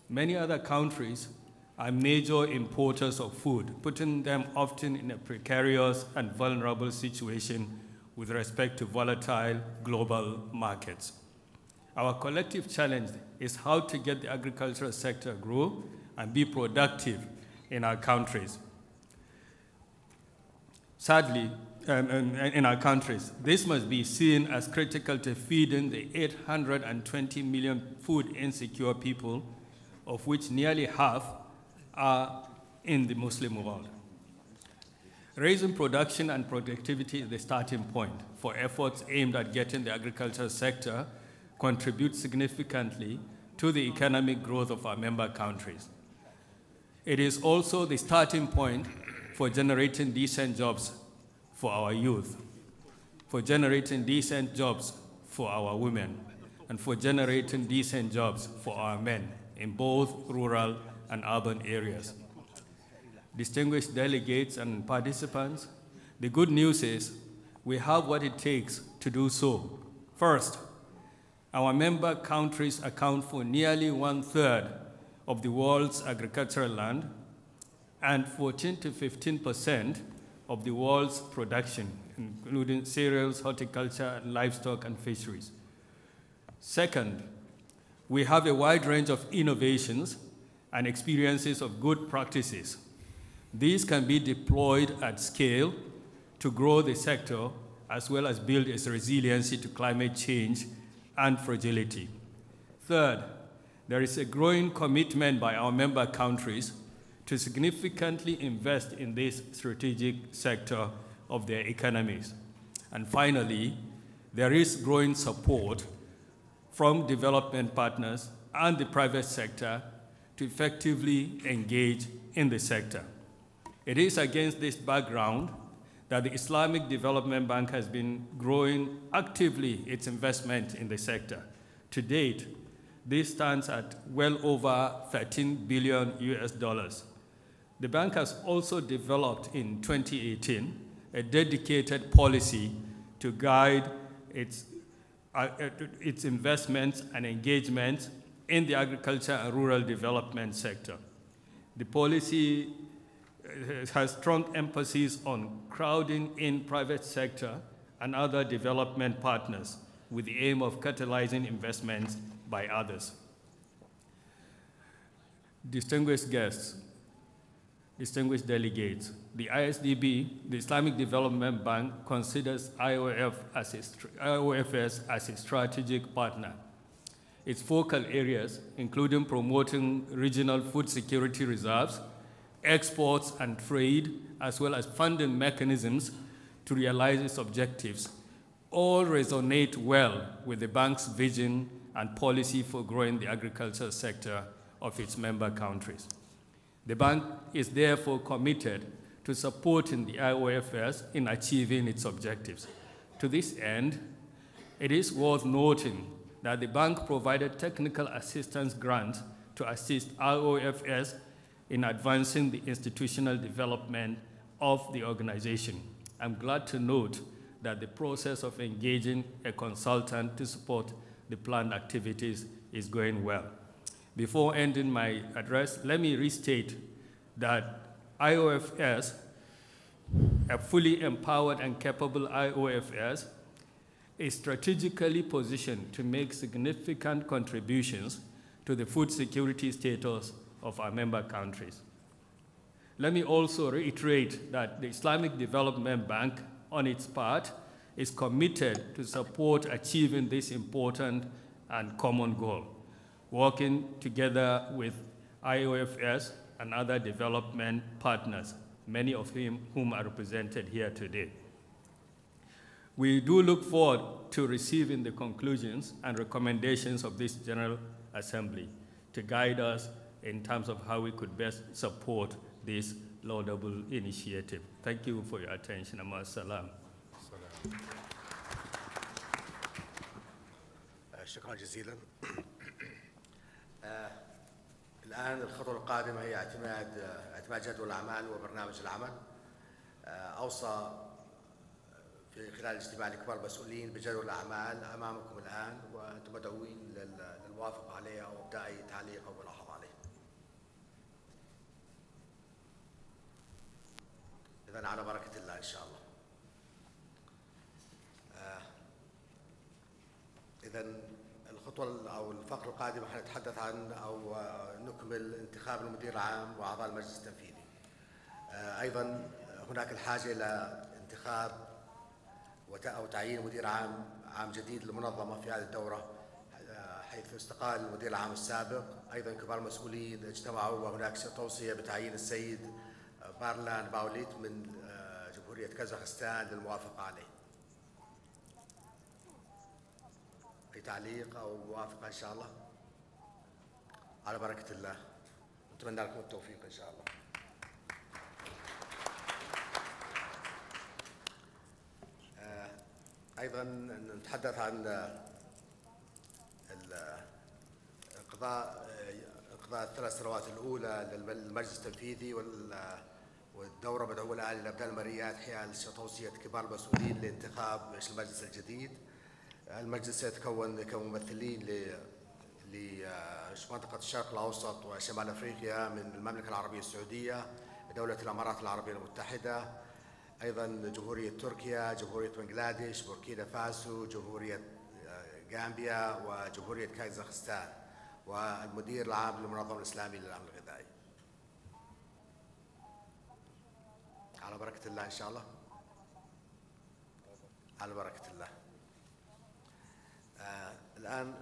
Many other countries are major importers of food, putting them often in a precarious and vulnerable situation with respect to volatile global markets. Our collective challenge is how to get the agricultural sector grow and be productive in our countries. Sadly, in our countries, this must be seen as critical to feeding the 820 million food insecure people, of which nearly half are in the Muslim world. Raising production and productivity is the starting point for efforts aimed at getting the agricultural sector contribute significantly to the economic growth of our member countries. It is also the starting point for generating decent jobs for our youth, for generating decent jobs for our women, and for generating decent jobs for our men in both rural and urban areas. Distinguished delegates and participants, the good news is we have what it takes to do so. First, our member countries account for nearly 1/3 of the world's agricultural land and 14 to 15% of the world's production, including cereals, horticulture, livestock, and fisheries. Second, we have a wide range of innovations and experiences of good practices. These can be deployed at scale to grow the sector as well as build its resiliency to climate change and fragility. Third, there is a growing commitment by our member countries to significantly invest in this strategic sector of their economies. And finally, there is growing support from development partners and the private sector to effectively engage in the sector. It is against this background that the Islamic Development Bank has been growing actively its investment in the sector. To date, this stands at well over $13 billion US. The bank has also developed in 2018 a dedicated policy to guide its investments and engagements in the agriculture and rural development sector. The policy has strong emphasis on crowding in private sector and other development partners with the aim of catalyzing investments by others. Distinguished guests, distinguished delegates, the ISDB, the Islamic Development Bank, considers IOFS as a strategic partner. Its focal areas, including promoting regional food security reserves, exports and trade, as well as funding mechanisms to realize its objectives, all resonate well with the bank's vision and policy for growing the agricultural sector of its member countries. The bank is therefore committed to supporting the IOFS in achieving its objectives. To this end, it is worth noting that the bank provided technical assistance grants to assist IOFS in advancing the institutional development of the organization. I'm glad to note that the process of engaging a consultant to support the planned activities is going well. Before ending my address, let me restate that IOFS, a fully empowered and capable IOFS, is strategically positioned to make significant contributions to the food security status of our member countries. Let me also reiterate that the Islamic Development Bank, on its part, is committed to support achieving this important and common goal, working together with IOFS and other development partners, many of whom are represented here today. We do look forward to receiving the conclusions and recommendations of this general Assembly to guide us in terms of how we could best support this laudable initiative. Thank you for your attention. Salam. شكرا جزيلا. الآن الخطوة القادمة هي اعتماد جدول الأعمال وبرنامج العمل. أوصى في خلال الاجتماع لكبار المسؤولين بجدول الأعمال أمامكم الآن، وأنتم مدعوين للموافقة عليها أو إبداء أي تعليق أو ملاحظة عليه. إذن على بركة الله إن شاء الله. إذن الخطوة أو الفقرة القادمة حنتحدث عن أو نكمل انتخاب المدير العام وأعضاء المجلس التنفيذي. أيضا هناك الحاجة إلى انتخاب أو تعيين مدير عام جديد للمنظمة في هذه الدورة، حيث استقال المدير العام السابق. أيضا كبار المسؤولين اجتمعوا وهناك توصية بتعيين السيد بارلان باوليت من جمهورية كازاخستان للموافقة عليه. أي تعليق أو موافقة إن شاء الله؟ على بركة الله. نتمنى لكم التوفيق إن شاء الله. أيضا نتحدث عن انقضاء الثلاث سنوات الأولى للمجلس التنفيذي، والدورة مدعوة الآن إلى إبداء المرئيات حيال توصية كبار المسؤولين لانتخاب المجلس الجديد. المجلس سيتكون كممثلين لمنطقة الشرق الأوسط وشمال أفريقيا من المملكة العربية السعودية، دولة الإمارات العربية المتحدة، أيضا جمهورية تركيا، جمهورية بنغلاديش، بوركينا فاسو، جمهورية غامبيا، وجمهورية كازاخستان، والمدير العام للمنظمة الإسلامية للأمن الغذائي. على بركة الله إن شاء الله. على بركة الله. الآن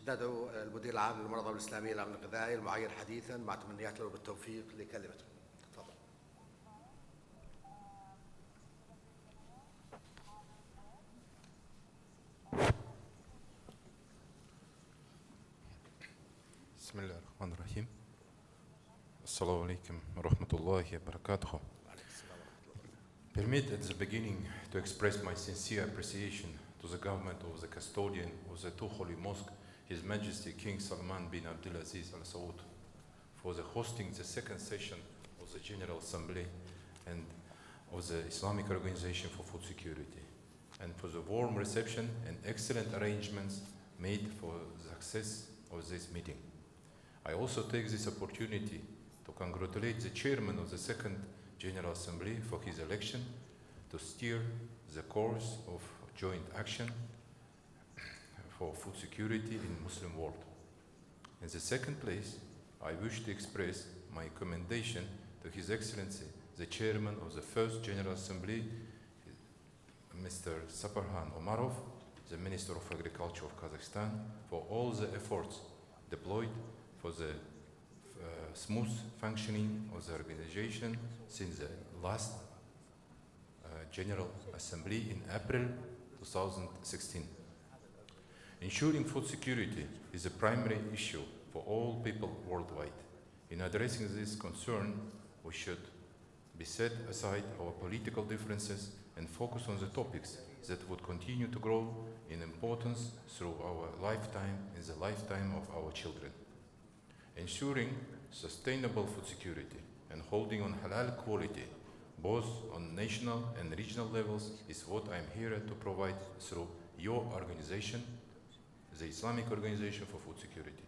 ندعو المدير العام للمنظمة الإسلامية للأمن الغذائي المعين حديثا مع تمنيات له بالتوفيق لكلمته. تفضل. بسم الله الرحمن الرحيم. السلام عليكم ورحمة الله وبركاته. Permit at the beginning to express my sincere appreciation to the government of the custodian of the two holy mosques, His Majesty King Salman bin Abdulaziz Al Saud, for the hosting the second session of the General Assembly and of the Islamic Organization for Food Security, and for the warm reception and excellent arrangements made for the success of this meeting. I also take this opportunity to congratulate the chairman of the second General Assembly for his election to steer the course of joint action for food security in Muslim world. In the second place, I wish to express my commendation to His Excellency, the Chairman of the First General Assembly, Mr. Saparhan Omarov, the Minister of Agriculture of Kazakhstan, for all the efforts deployed for the smooth functioning of the organization since the last General Assembly in April 2016. Ensuring food security is a primary issue for all people worldwide. In addressing this concern, we should set aside our political differences and focus on the topics that would continue to grow in importance through our lifetime and the lifetime of our children. Ensuring sustainable food security and holding on halal quality, both on national and regional levels, is what I'm here to provide through your organization, the Islamic Organization for Food Security.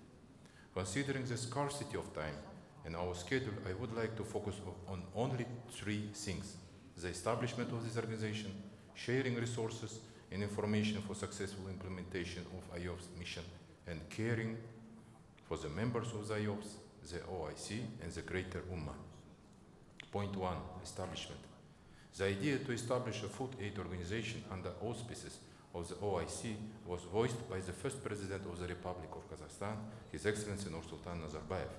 Considering the scarcity of time in our schedule, I would like to focus on only three things: the establishment of this organization, sharing resources and information for successful implementation of IOP's mission, and caring for the members of the IOPS, the OIC, and the greater Ummah. Point one, establishment. The idea to establish a food aid organization under auspices of the OIC was voiced by the first President of the Republic of Kazakhstan, His Excellency Nursultan Nazarbayev,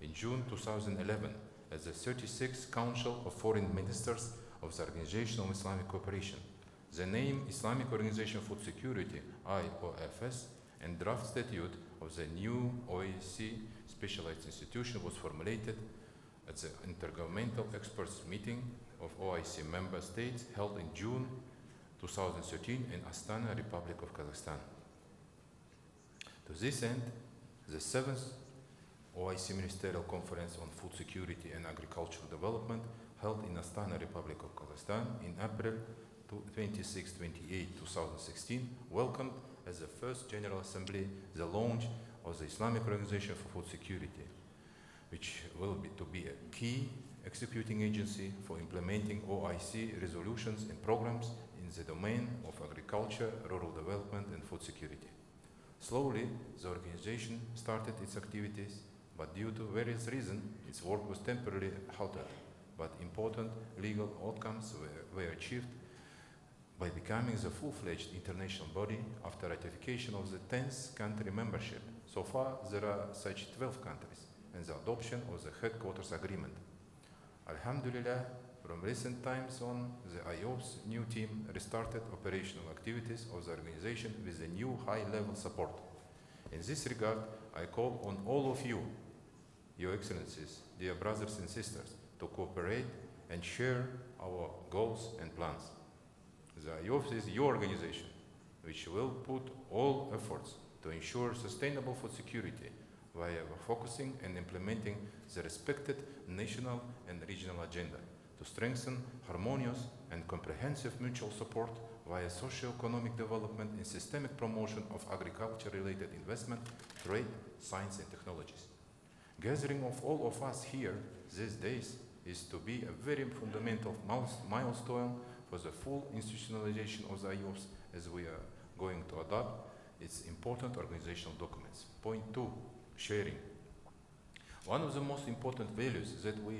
in June 2011 at the 36th Council of Foreign Ministers of the Organization of Islamic Cooperation. The name Islamic Organization for Food Security, IOFS, and draft statute of the new OIC specialized institution was formulated at the Intergovernmental Experts Meeting of OIC member states held in June 2013 in Astana, Republic of Kazakhstan. To this end, the 7th OIC Ministerial Conference on Food Security and Agricultural Development held in Astana, Republic of Kazakhstan in April 26-28, 2016 welcomed as the first General Assembly the launch of the Islamic Organization for Food Security, which will be a key executing agency for implementing OIC resolutions and programs in the domain of agriculture, rural development, and food security. Slowly, the organization started its activities, but due to various reasons, its work was temporarily halted. But important legal outcomes were achieved by becoming the full-fledged international body after ratification of the 10th country membership. So far, there are such 12 countries, and the adoption of the headquarters agreement. Alhamdulillah, from recent times on, the IOF's new team restarted operational activities of the organization with a new high-level support. In this regard, I call on all of you, Your Excellencies, dear brothers and sisters, to cooperate and share our goals and plans. The IOF is your organization, which will put all efforts to ensure sustainable food security via focusing and implementing the respected national and regional agenda to strengthen harmonious and comprehensive mutual support via socio-economic development and systemic promotion of agriculture-related investment, trade, science, and technologies. Gathering of all of us here these days is to be a very fundamental milestone for the full institutionalization of the IOFs as we are going to adopt its important organizational documents. Point 2, sharing. One of the most important values that we,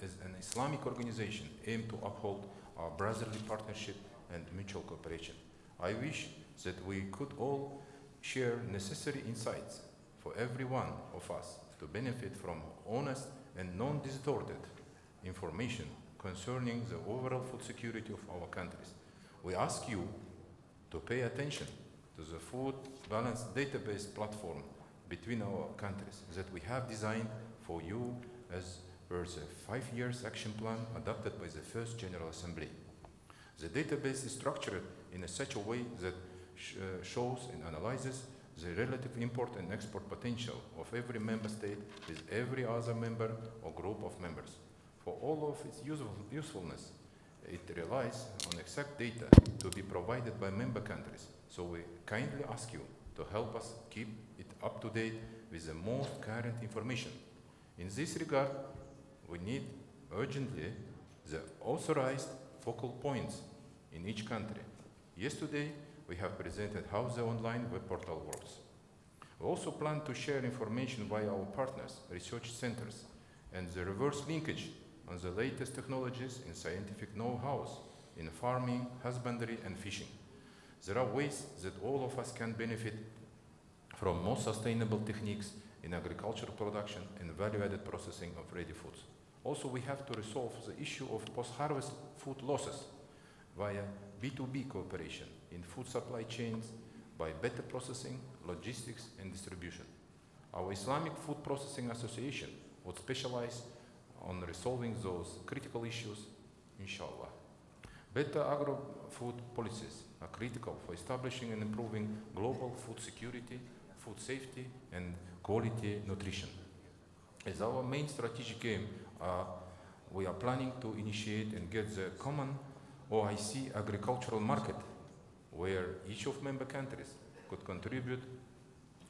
as an Islamic organization, aim to uphold are brotherly partnership and mutual cooperation. I wish that we could all share necessary insights for every one of us to benefit from honest and non-distorted information concerning the overall food security of our countries. We ask you to pay attention to the food balance database platform between our countries that we have designed for you as per the 5 years action plan adopted by the first General Assembly. The database is structured in such a way that shows and analyzes the relative import and export potential of every member state with every other member or group of members. For all of its usefulness, it relies on exact data to be provided by member countries. So we kindly ask you to help us keep it up to date with the most current information. In this regard, we need urgently the authorized focal points in each country. Yesterday, we have presented how the online web portal works. We also plan to share information via our partners, research centers, and the reverse linkage on the latest technologies in scientific know-how in farming, husbandry, and fishing. There are ways that all of us can benefit from more sustainable techniques in agricultural production and value-added processing of ready foods. Also, we have to resolve the issue of post-harvest food losses via B2B cooperation in food supply chains by better processing, logistics, and distribution. Our Islamic Food Processing Association would specialize on resolving those critical issues, inshallah. Better agro-food policies are critical for establishing and improving global food security, food safety, and quality nutrition. As our main strategic aim, we are planning to initiate and get the common OIC agricultural market, where each of member countries could contribute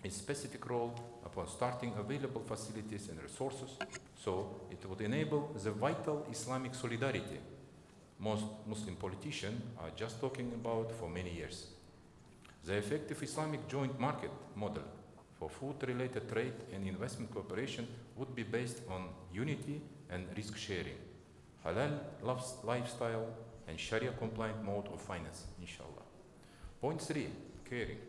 a specific role upon starting available facilities and resources, so it would enable the vital Islamic solidarity most Muslim politicians are just talking about for many years. The effective Islamic joint market model for food-related trade and investment cooperation would be based on unity and risk sharing, halal lifestyle, and Sharia-compliant mode of finance, inshallah. Point 3, caring.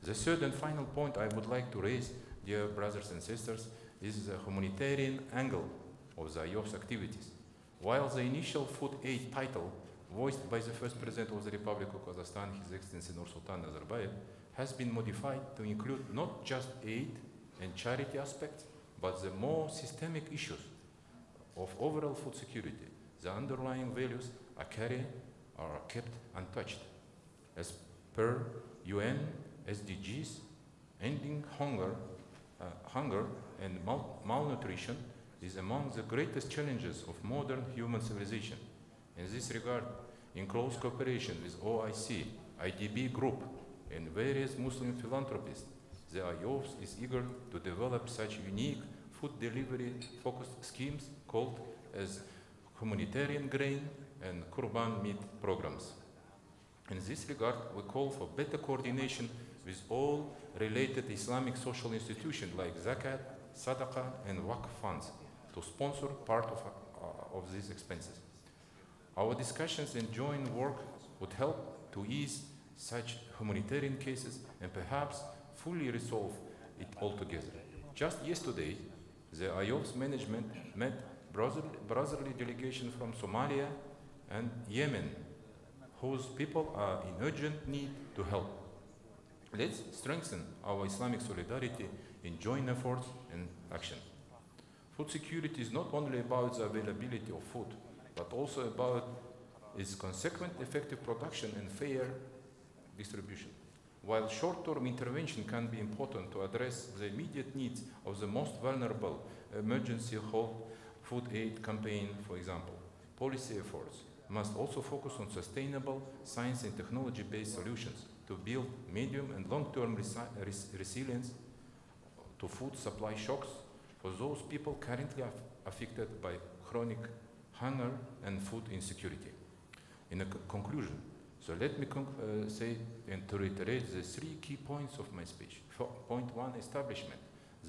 The third and final point I would like to raise, dear brothers and sisters, is the humanitarian angle of the IOF's activities. While the initial food aid title voiced by the first President of the Republic of Kazakhstan, His Excellency Nursultan Nazarbayev, has been modified to include not just aid and charity aspects, but the more systemic issues of overall food security. The underlying values are kept untouched. As per UN SDGs, ending hunger and malnutrition is among the greatest challenges of modern human civilization. In this regard, in close cooperation with OIC, IDB Group, and various Muslim philanthropists, the IOFS is eager to develop such unique food delivery focused schemes called as humanitarian grain and Kurban meat programs. In this regard, we call for better coordination with all related Islamic social institutions like Zakat, Sadaqah, and Waqf funds to sponsor part of these expenses. Our discussions and joint work would help to ease such humanitarian cases and perhaps fully resolve it altogether. Just yesterday, the IOF's management met brotherly delegation from Somalia and Yemen, whose people are in urgent need to help. Let's strengthen our Islamic solidarity in joint efforts and action. Food security is not only about the availability of food, but also about its consequent effective production and fair distribution. While short-term intervention can be important to address the immediate needs of the most vulnerable, emergency food aid campaign, for example, policy efforts must also focus on sustainable science and technology-based solutions to build medium and long-term resilience to food supply shocks for those people currently affected by chronic hunger and food insecurity. In a conclusion, so let me say and to reiterate the 3 key points of my speech. Point 1, establishment.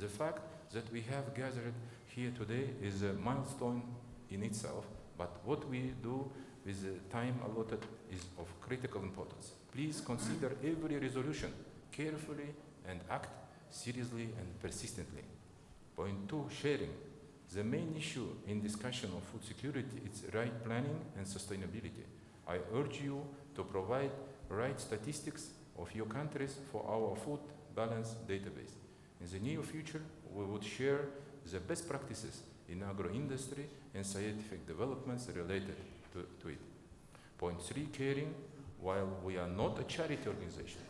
The fact that we have gathered here today is a milestone in itself, but what we do with the time allotted is of critical importance. Please consider every resolution carefully and act seriously and persistently. Point 2, sharing. The main issue in discussion of food security is right planning and sustainability. I urge you to provide right statistics of your countries for our food balance database. In the near future, we would share the best practices in agro-industry and scientific developments related to it. Point 3, caring. While we are not a charity organization,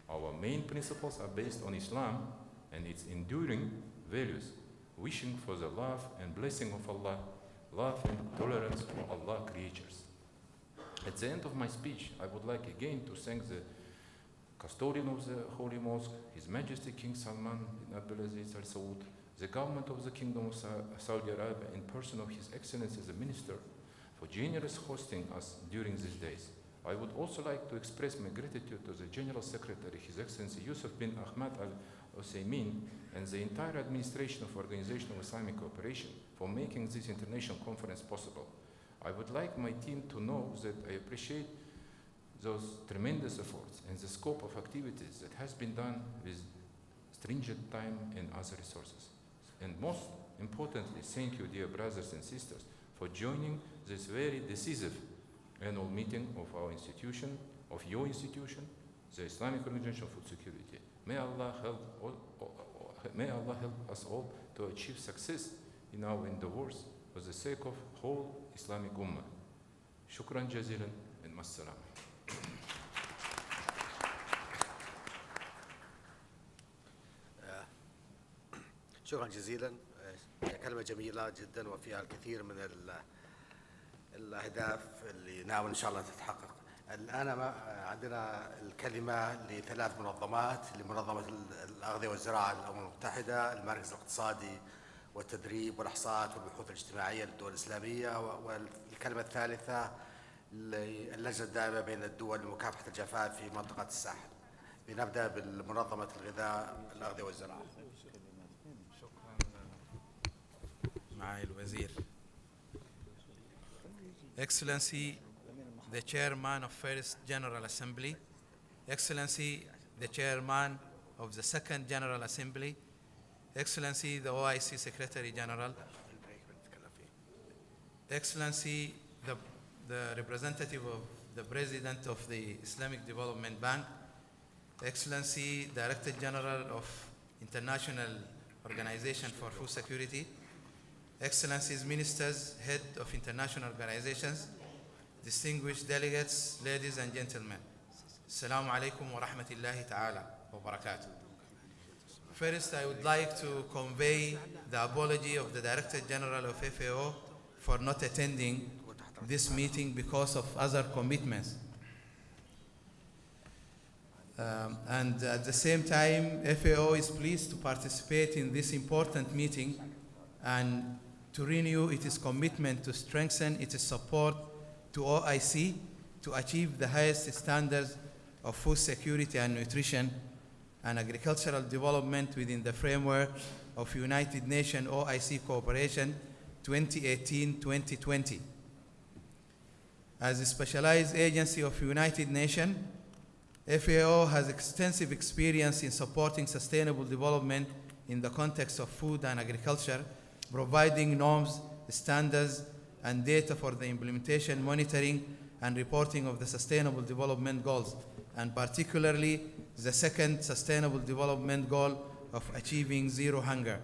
our main principles are based on Islam and its enduring values, wishing for the love and blessing of Allah, love and tolerance for Allah creatures. At the end of my speech, I would like again to thank the custodian of the Holy Mosque, His Majesty King Salman bin Abdulaziz Al Saud, the government of the Kingdom of Saudi Arabia in person of His Excellency the Minister, for generous hosting us during these days. I would also like to express my gratitude to the General Secretary, His Excellency Yusuf bin Ahmad Al Uthaymeen, and the entire administration of Organization of Islamic Cooperation for making this international conference possible. I would like my team to know that I appreciate those tremendous efforts and the scope of activities that has been done with stringent time and other resources. And most importantly, thank you, dear brothers and sisters, for joining this very decisive annual meeting of our institution, of your institution, the Islamic Organization of Food Security. May Allah help us all to achieve success in our endeavors for the sake of whole Islamic Ummah. Shukran jazilan and massalam. شكرا جزيلا. كلمة جميلة جدا وفيها الكثير من الأهداف اللي ناوي إن شاء الله تتحقق. الآن عندنا الكلمة ل3 منظمات، لمنظمة الأغذية والزراعة للأمم المتحدة، المركز الاقتصادي والتدريب والإحصاءات والبحوث الاجتماعية للدول الإسلامية، والكلمة الثالثة للجنة الدائمة بين الدول لمكافحة الجفاف في منطقة الساحل. لنبدأ بالمنظمة الغذاء الأغذية والزراعة. معالي الوزير. Excellency, the Chairman of First General Assembly, Excellency, the Chairman of the Second General Assembly, Excellency, the OIC Secretary General, Excellency, the the representative of the President of the Islamic Development Bank, Excellency Director General of International Organization for Food Security, Excellencies Ministers, Head of International Organizations, distinguished delegates, ladies and gentlemen. Assalamu alaikum wa rahmatullahi ta'ala wa barakatuh. First, I would like to convey the apology of the Director General of FAO for not attending this meeting because of other commitments. And at the same time, FAO is pleased to participate in this important meeting and to renew its commitment to strengthen its support to OIC to achieve the highest standards of food security and nutrition and agricultural development within the framework of United Nations OIC Cooperation 2018-2020. As a specialized agency of United Nations, FAO has extensive experience in supporting sustainable development in the context of food and agriculture, providing norms, standards, and data for the implementation, monitoring, and reporting of the Sustainable Development Goals, and particularly the second Sustainable Development Goal of achieving zero hunger.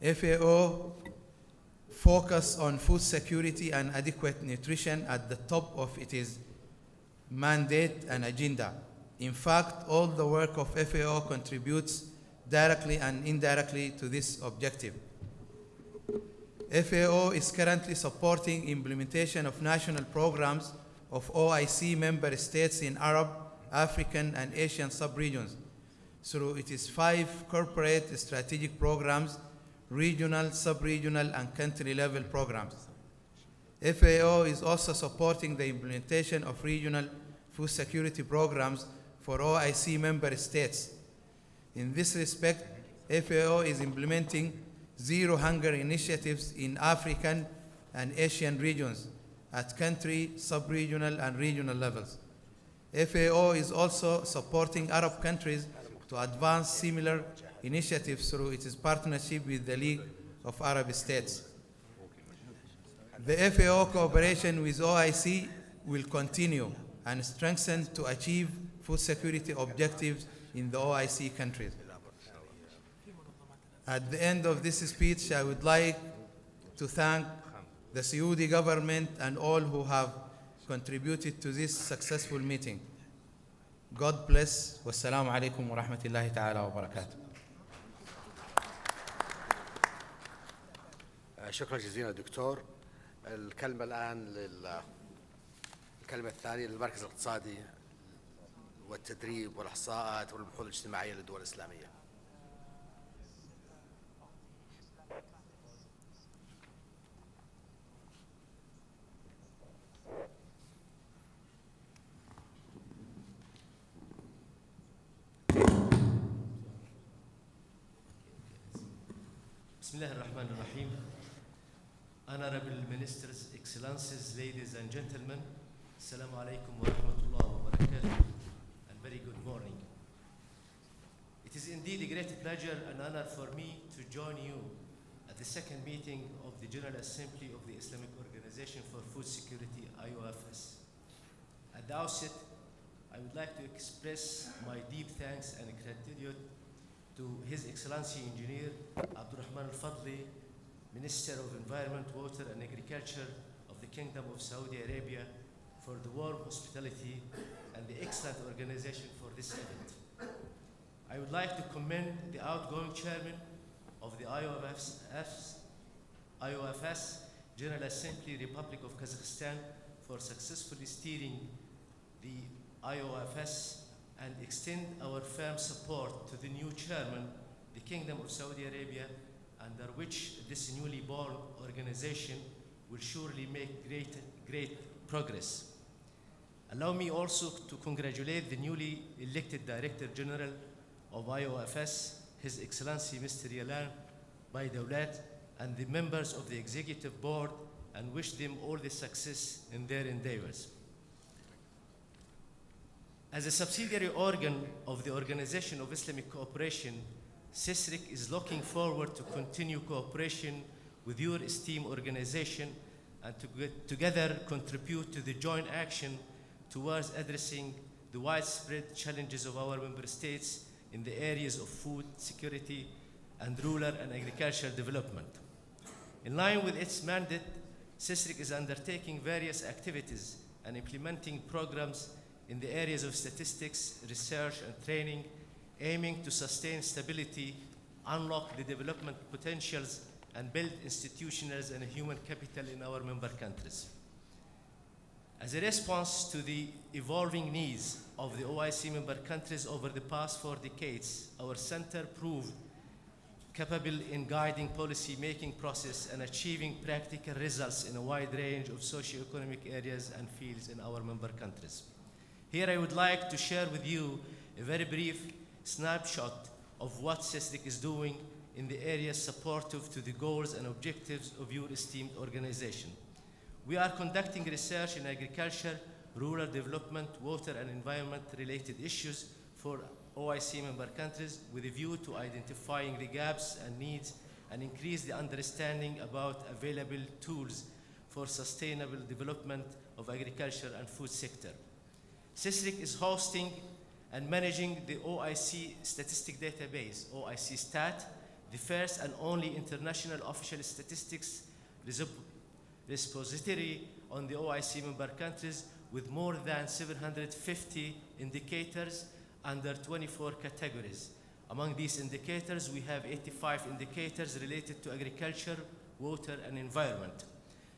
FAO focus on food security and adequate nutrition at the top of its mandate and agenda. In fact, all the work of FAO contributes directly and indirectly to this objective. FAO is currently supporting implementation of national programs of OIC member states in Arab, African, and Asian sub-regions through its 5 corporate strategic programs, regional, sub-regional, and country-level programs. FAO is also supporting the implementation of regional food security programs for OIC member states. In this respect, FAO is implementing zero hunger initiatives in African and Asian regions at country, sub-regional, and regional levels. FAO is also supporting Arab countries to advance similar initiatives through its partnership with the League of Arab States. The FAO cooperation with OIC will continue and strengthen to achieve food security objectives in the OIC countries. At the end of this speech, I would like to thank the Saudi government and all who have contributed to this successful meeting. God bless. Wassalamu alaikum wa rahmatullahi ta'ala wa barakatuh. شكرا جزيلا دكتور. الكلمة الآن الكلمة الثانية للمركز الاقتصادي والتدريب والإحصاءات والبحوث الاجتماعية للدول الإسلامية. بسم الله الرحمن الرحيم. Honorable Ministers, Excellencies, ladies and gentlemen, Assalamu alaikum wa rahmatullahi wa barakatuh, and very good morning. It is indeed a great pleasure and honor for me to join you at the second meeting of the General Assembly of the Islamic Organization for Food Security, IOFS. At the outset, I would like to express my deep thanks and gratitude to His Excellency Engineer Abdurrahman Al-Fadli, Minister of Environment, Water and Agriculture of the Kingdom of Saudi Arabia, for the warm hospitality and the excellent organization for this event. I would like to commend the outgoing chairman of the IOFS General Assembly, Republic of Kazakhstan, for successfully steering the IOFS and extend our firm support to the new chairman, the Kingdom of Saudi Arabia, under which this newly born organization will surely make great progress. Allow me also to congratulate the newly elected Director General of IOFS, His Excellency Mr. Yalan Baydawlat, and the members of the Executive Board, and wish them all the success in their endeavors. As a subsidiary organ of the Organization of Islamic Cooperation, CISRIC is looking forward to continue cooperation with your esteemed organization and together contribute to the joint action towards addressing the widespread challenges of our member states in the areas of food security and rural and agricultural development. In line with its mandate, SISRIC is undertaking various activities and implementing programs in the areas of statistics, research, and training, aiming to sustain stability, unlock the development potentials, and build institutional and human capital in our member countries. As a response to the evolving needs of the OIC member countries over the past 4 decades, our center proved capable in guiding policy-making process and achieving practical results in a wide range of socio-economic areas and fields in our member countries. Here I would like to share with you a very brief snapshot of what SISRIC is doing in the areas supportive to the goals and objectives of your esteemed organization. We are conducting research in agriculture, rural development, water and environment-related issues for OIC member countries with a view to identifying the gaps and needs and increase the understanding about available tools for sustainable development of agriculture and food sector. SISRIC is hosting and managing the OIC statistic database, OIC Stat, the first and only international official statistics repository on the OIC member countries with more than 750 indicators under 24 categories. Among these indicators, we have 85 indicators related to agriculture, water, and environment.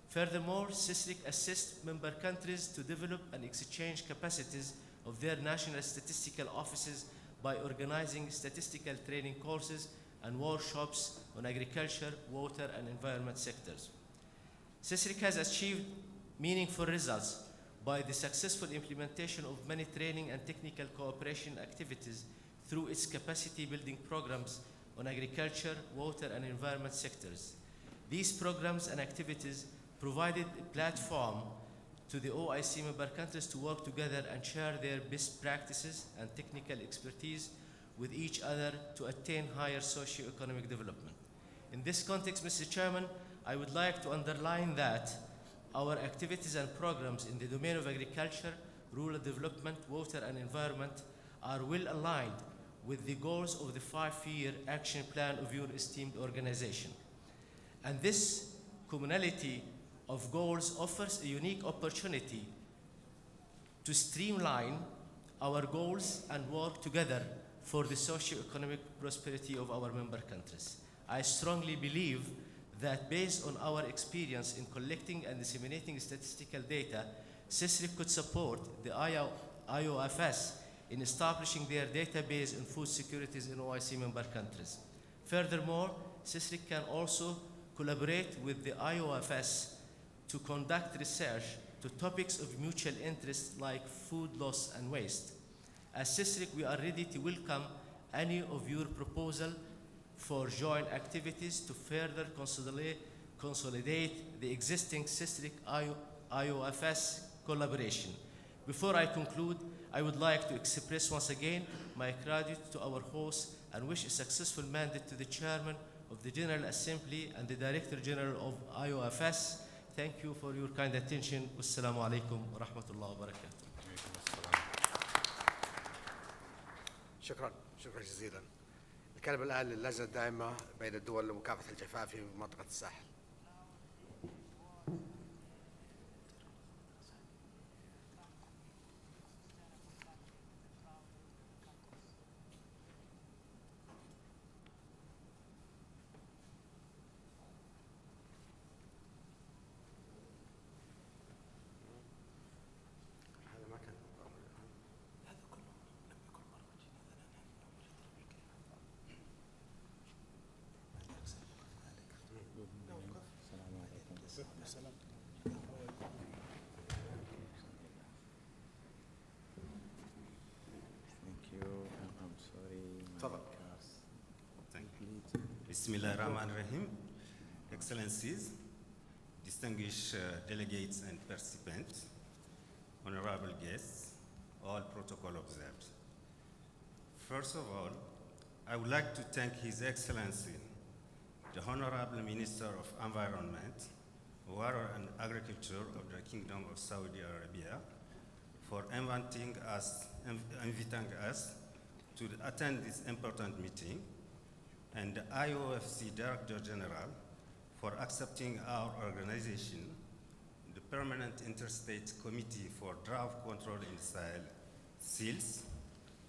Furthermore, SISRIC assists member countries to develop and exchange capacities of their national statistical offices by organizing statistical training courses and workshops on agriculture, water, and environment sectors. SISRIC has achieved meaningful results by the successful implementation of many training and technical cooperation activities through its capacity building programs on agriculture, water, and environment sectors. These programs and activities provided a platform to the OIC member countries to work together and share their best practices and technical expertise with each other to attain higher socio-economic development. In this context, Mr. Chairman, I would like to underline that our activities and programs in the domain of agriculture, rural development, water, and environment are well aligned with the goals of the 5-year action plan of your esteemed organization. And this commonality of goals offers a unique opportunity to streamline our goals and work together for the socio-economic prosperity of our member countries. I strongly believe that based on our experience in collecting and disseminating statistical data, SISRIC could support the IOFS in establishing their database on food securities in OIC member countries. Furthermore, SISRIC can also collaborate with the IOFS to conduct research to topics of mutual interest like food loss and waste. As SISRIC, we are ready to welcome any of your proposals for joint activities to further consolidate the existing SISRIC IOFS collaboration. Before I conclude, I would like to express once again my gratitude to our host and wish a successful mandate to the Chairman of the General Assembly and the Director General of IOFS. Thank you for your kind attention. Wassalamu alaikum wa rahmatullahi wa barakatuh. شكرا جزيلا. الكلمة الآن للجنة الدائمة بين الدول لمكافحة الجفاف في منطقة الساحل. Bismillah ar-Rahman ar-Rahim. Excellencies, distinguished delegates and participants, honorable guests, all protocol observed. First of all, I would like to thank His Excellency, the Honorable Minister of Environment, Water and Agriculture of the Kingdom of Saudi Arabia for inviting us to attend this important meeting, and the IOFC Director General for accepting our organization, the Permanent Interstate Committee for Drought Control in Sahel, SEALS,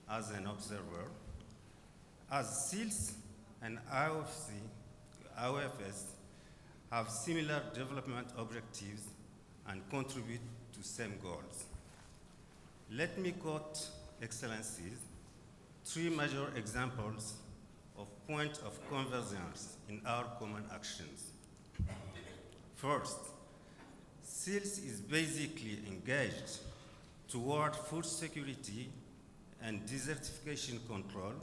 as an observer. As SEALS and IOFS have similar development objectives and contribute to same goals. Let me quote, Excellencies, 3 major examples of points of convergence in our common actions. First, SEALS is basically engaged toward food security and desertification control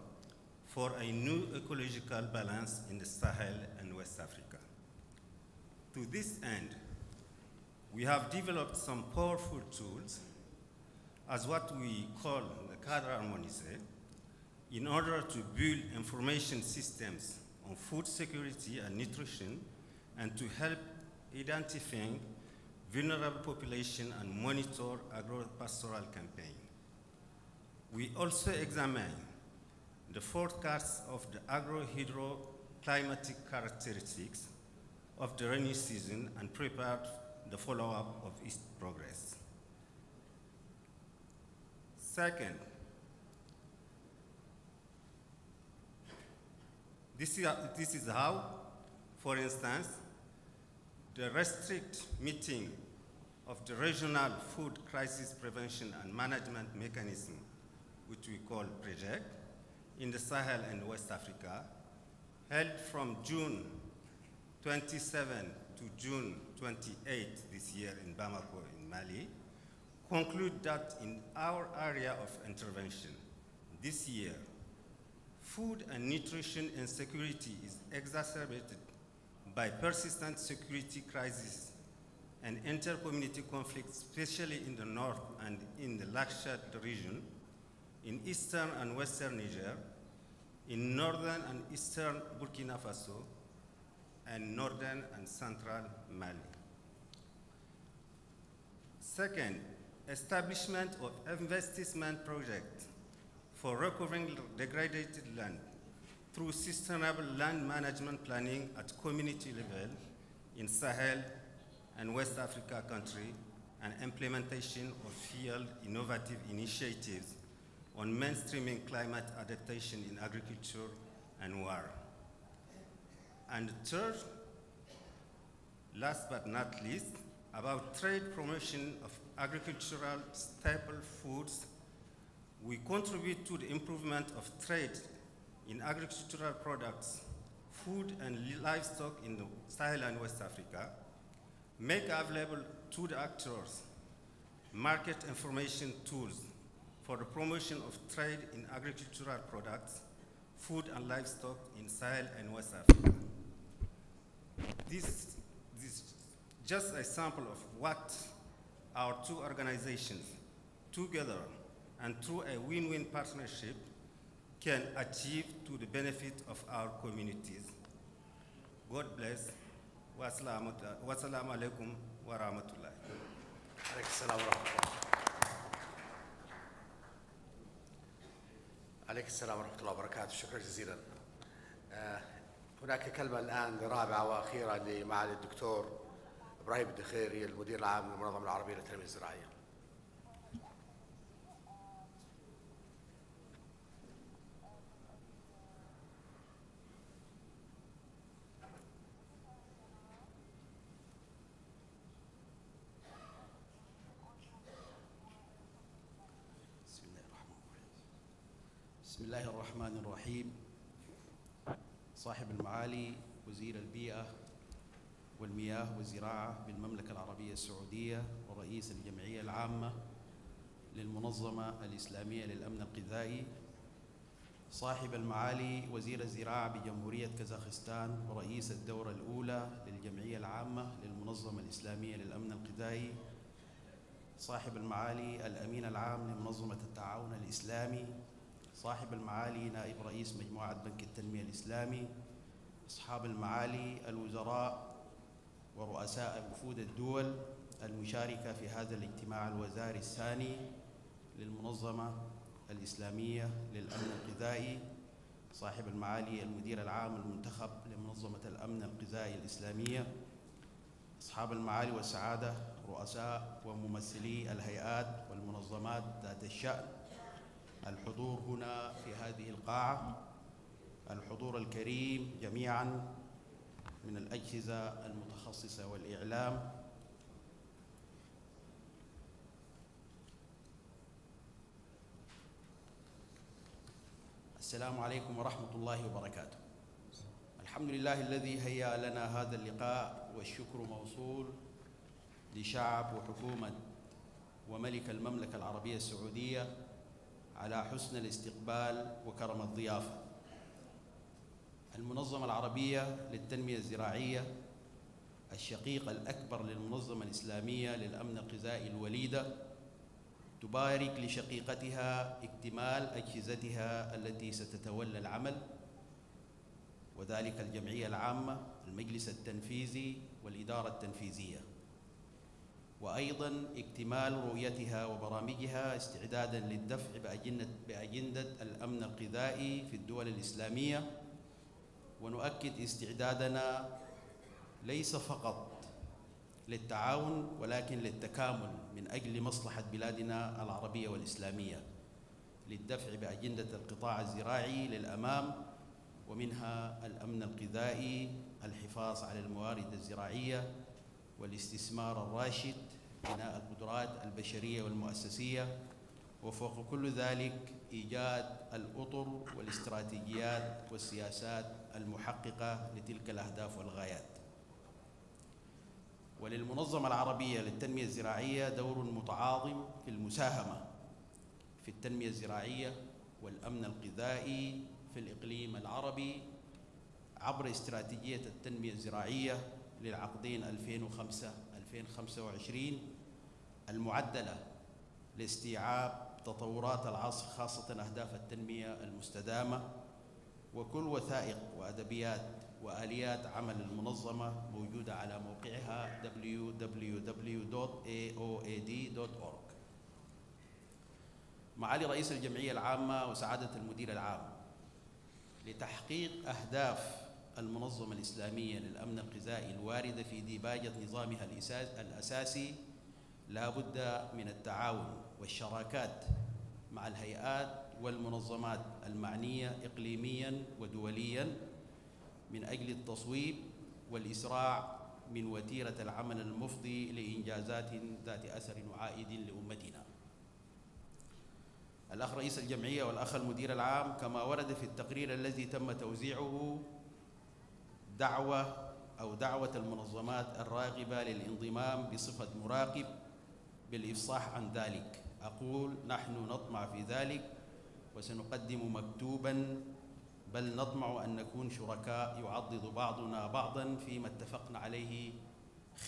for a new ecological balance in the Sahel and West Africa. To this end, we have developed some powerful tools as what we call the cadre harmonisé in order to build information systems on food security and nutrition and to help identifying vulnerable population and monitor agro-pastoral campaign. We also examine the forecasts of the agro-hydro-climatic characteristics of the rainy season and prepared the follow-up of its progress. Second, this is how, for instance, the restrict meeting of the Regional Food Crisis Prevention and Management Mechanism, which we call PREJEC, in the Sahel and West Africa, held from June 27 to June 28 this year in Bamako in Mali, conclude that in our area of intervention this year, food and nutrition insecurity is exacerbated by persistent security crises and inter-community conflicts, especially in the north and in the Lakshad region, in eastern and western Niger, in northern and eastern Burkina Faso, and northern and central Mali. Second, establishment of investment projects for recovering degraded land through sustainable land management planning at community level in Sahel and West Africa country, and implementation of field innovative initiatives on mainstreaming climate adaptation in agriculture and water. And third, last but not least, about trade promotion of agricultural staple foods, we contribute to the improvement of trade in agricultural products, food and livestock in the Sahel and West Africa, make available to the actors market information tools for the promotion of trade in agricultural products, food and livestock in Sahel and West Africa. This is just a sample of what our two organizations together and through a win-win partnership can achieve to the benefit of our communities. God bless. Wassalamu alaikum wa rahmatullah. عليك السلام ورحمة الله وبركاته. شكرا جزيلا. هناك كلمة الآن رابعة وأخيرة لمعالي الدكتور إبراهيم الدخيري المدير العام للمنظمة العربية للتنمية الزراعية. بسم الله الرحمن الرحيم. صاحب المعالي وزير البيئة والمياه والزراعة بالمملكة العربية السعودية ورئيس الجمعية العامة للمنظمة الإسلامية للأمن الغذائي، صاحب المعالي وزير الزراعة بجمهورية كازاخستان ورئيس الدورة الأولى للجمعية العامة للمنظمة الإسلامية للأمن الغذائي، صاحب المعالي الأمين العام لمنظمة التعاون الإسلامي، صاحب المعالي نائب رئيس مجموعة بنك التنمية الإسلامي، أصحاب المعالي الوزراء ورؤساء رؤساء وفود الدول المشاركة في هذا الاجتماع الوزاري الثاني للمنظمة الإسلامية للأمن الغذائي، صاحب المعالي المدير العام المنتخب لمنظمة الأمن الغذائي الإسلامية، أصحاب المعالي والسعادة، رؤساء وممثلي الهيئات والمنظمات ذات الشأن، الحضور هنا في هذه القاعة، الحضور الكريم جميعاً من الأجهزة المتخصصة والإعلام، السلام عليكم ورحمة الله وبركاته. الحمد لله الذي هيأ لنا هذا اللقاء، والشكر موصول لشعب وحكومة وملك المملكة العربية السعودية على حسن الاستقبال وكرم الضيافة. المنظمة العربية للتنمية الزراعية الشقيقة الأكبر للمنظمة الإسلامية للأمن الغذائي الوليدة تبارك لشقيقتها اكتمال أجهزتها التي ستتولى العمل، وذلك الجمعية العامة، المجلس التنفيذي والإدارة التنفيذية، وأيضاً اكتمال رؤيتها وبرامجها استعداداً للدفع بأجندة الأمن الغذائي في الدول الإسلامية. ونؤكد استعدادنا ليس فقط للتعاون ولكن للتكامل من أجل مصلحة بلادنا العربية والإسلامية، للدفع بأجندة القطاع الزراعي للأمام، ومنها الأمن الغذائي، الحفاظ على الموارد الزراعية، والاستثمار الراشد، بناء القدرات البشرية والمؤسسية، وفوق كل ذلك إيجاد الأطر والاستراتيجيات والسياسات المحققة لتلك الأهداف والغايات. وللمنظمة العربية للتنمية الزراعية دور متعاظم في المساهمة في التنمية الزراعية والأمن الغذائي في الإقليم العربي عبر استراتيجية التنمية الزراعية للعقدين 2005-2025 المعدلة لاستيعاب تطورات العصر، خاصة أهداف التنمية المستدامة. وكل وثائق وأدبيات وآليات عمل المنظمة موجودة على موقعها www.aoad.org. معالي رئيس الجمعية العامة وسعادة المدير العام، لتحقيق أهداف المنظمة الإسلامية للأمن الغذائي الواردة في ديباجة نظامها الأساسي، لا بد من التعاون والشراكات مع الهيئات والمنظمات المعنية إقليمياً ودولياً من أجل التصويب والإسراع من وتيرة العمل المفضي لإنجازات ذات أثر وعائد لأمتنا. الأخ رئيس الجمعية والأخ المدير العام، كما ورد في التقرير الذي تم توزيعه دعوة المنظمات الراغبة للانضمام بصفة مراقب بالإفصاح عن ذلك، أقول نحن نطمع في ذلك وسنقدم مكتوباً، بل نطمع أن نكون شركاء يعضد بعضنا بعضاً فيما اتفقنا عليه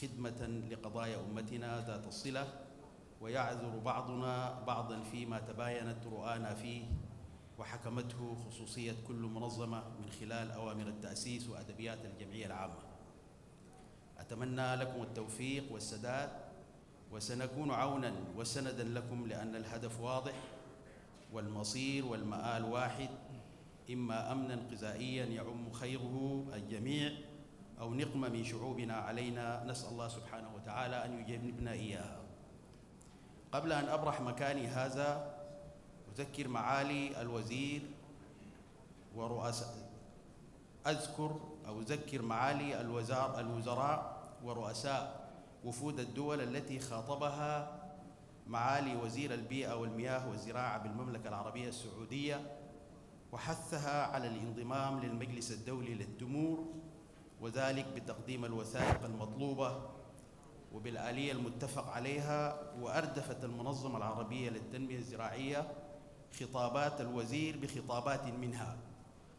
خدمة لقضايا أمتنا ذات الصلة، ويعذر بعضنا بعضاً فيما تباينت رؤانا فيه وحكمته خصوصية كل منظمة من خلال أوامر التأسيس وأدبيات الجمعية العامة. أتمنى لكم التوفيق والسداد، وسنكون عوناً وسنداً لكم، لأن الهدف واضح والمصير والمآل واحد، إما أمناً غذائياً يعم خيره الجميع، أو نقمة من شعوبنا علينا، نسأل الله سبحانه وتعالى أن يجنبنا إياها. قبل أن أبرح مكاني هذا، أذكر معالي الوزير أذكر معالي الوزراء ورؤساء وفود الدول التي خاطبها معالي وزير البيئة والمياه والزراعة بالمملكة العربية السعودية، وحثها على الانضمام للمجلس الدولي للتمور، وذلك بتقديم الوثائق المطلوبة وبالآلية المتفق عليها. وأردفت المنظمة العربية للتنمية الزراعية خطابات الوزير بخطابات منها،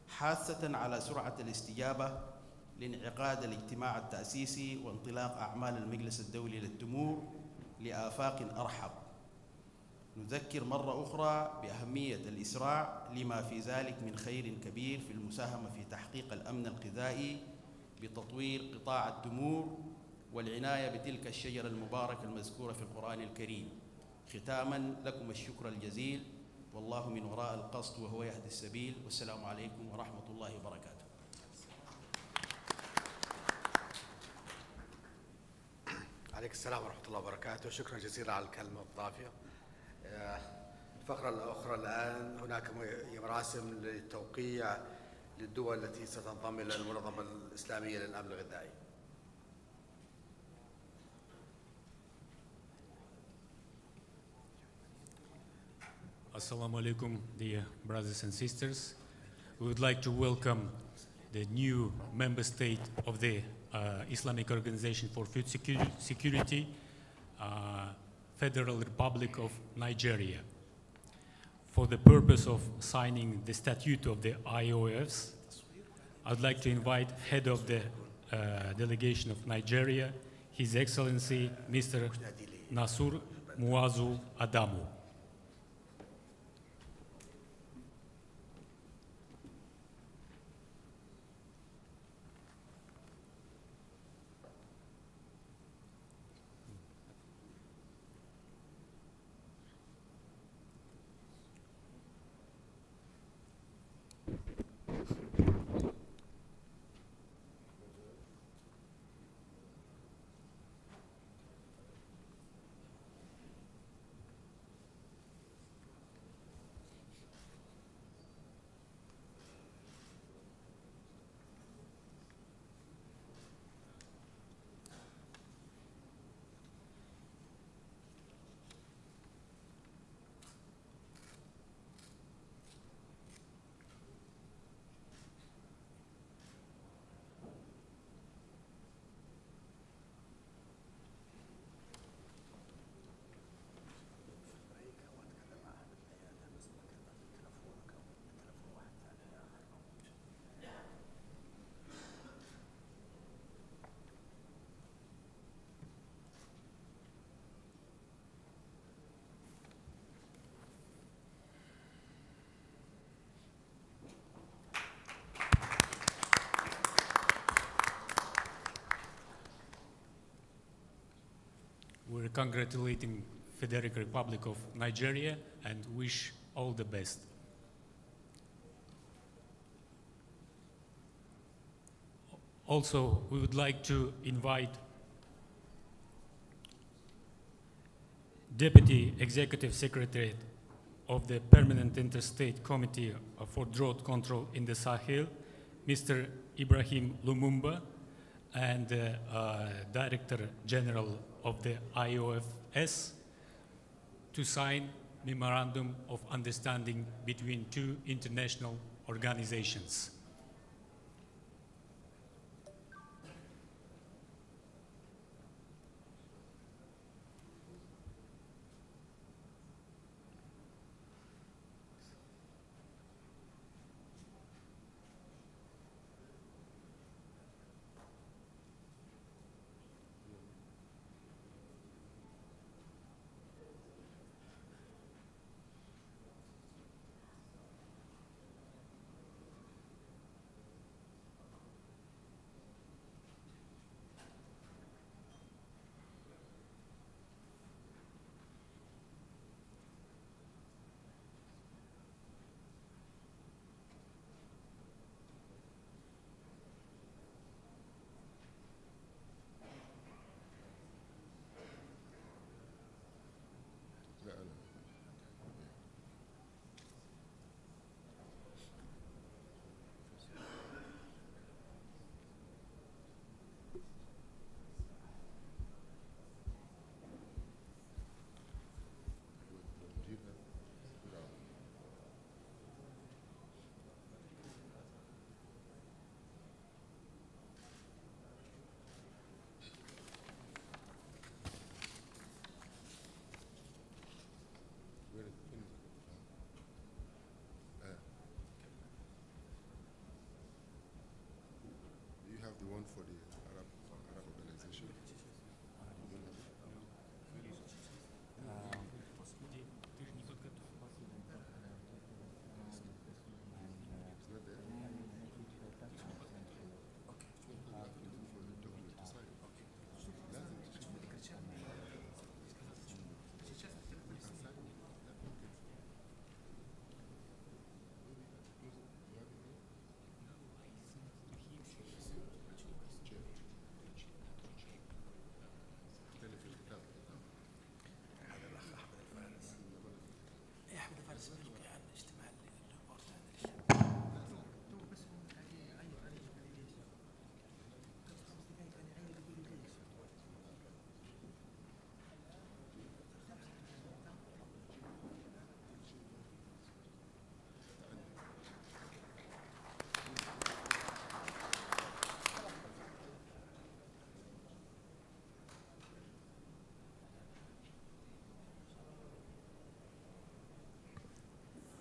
حاثة على سرعة الاستجابة لانعقاد الاجتماع التأسيسي وانطلاق أعمال المجلس الدولي للتمور لآفاق أرحب. نذكر مرة أخرى بأهمية الإسراع لما في ذلك من خير كبير في المساهمة في تحقيق الأمن الغذائي بتطوير قطاع التمور والعناية بتلك الشجرة المباركة المذكورة في القرآن الكريم. ختاما لكم الشكر الجزيل، والله من وراء القصد وهو يهدي السبيل، والسلام عليكم ورحمة الله وبركاته. عليك السلام ورحمة الله وبركاته. شكرا جزيلا على الكلمة الضافية. الفقرة الأخرى الآن هناك مراسم للتوقيع للدول التي ستنضم إلى المنظمة الإسلامية للأمن الغذائي. Assalamu alaikum, dear brothers and sisters. We would like to welcome the new member state of the Islamic Organization for Food Security, Federal Republic of Nigeria. For the purpose of signing the statute of the IOFs, I'd like to invite head of the delegation of Nigeria, His Excellency Mr. Nasur Muazu Adamu. We're congratulating Federated Republic of Nigeria and wish all the best. Also, we would like to invite Deputy Executive Secretary of the Permanent Interstate Committee for Drought Control in the Sahel, Mr. Ibrahim Lumumba, and Director General of the IOFS to sign Memorandum of Understanding between two international organizations.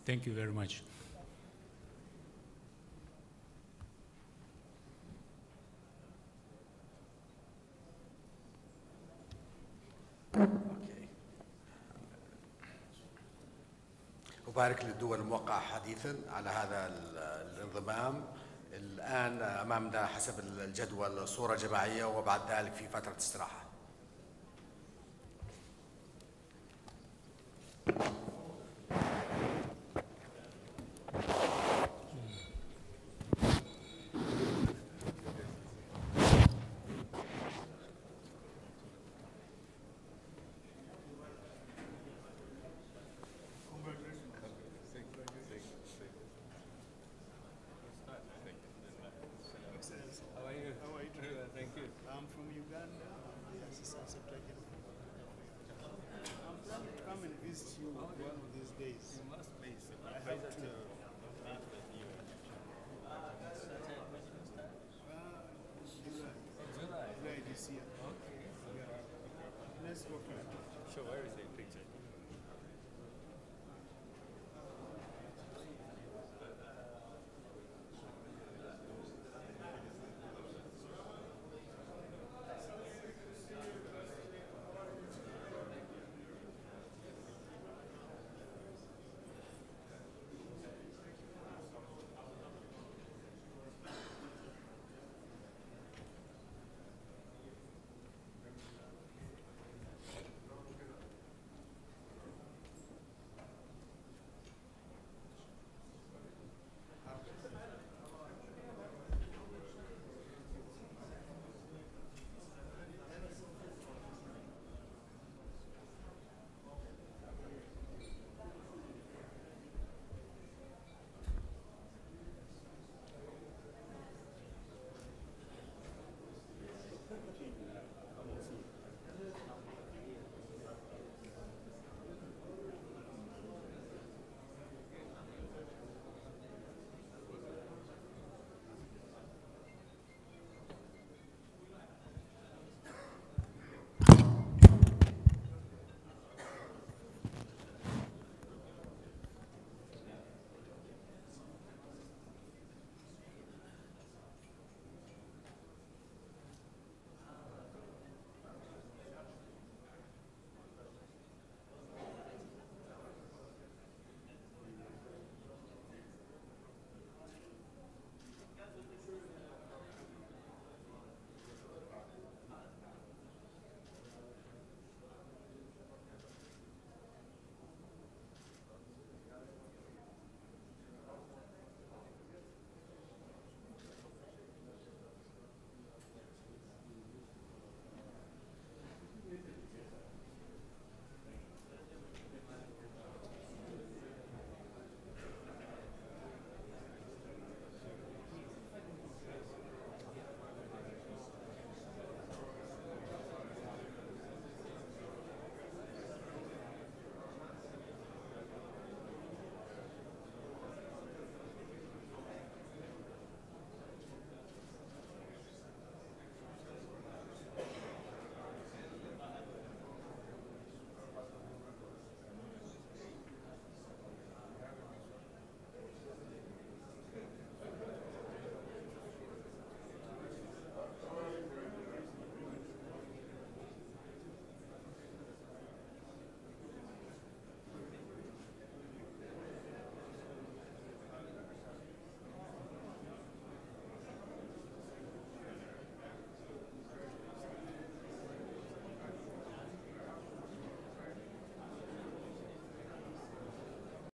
Thank you very much. أبارك للدول الموقعة حديثا على هذا الانضمام. الآن أمامنا حسب الجدول صورة جماعية وبعد ذلك في فترة استراحة. Let's go for it. Sure, where is it?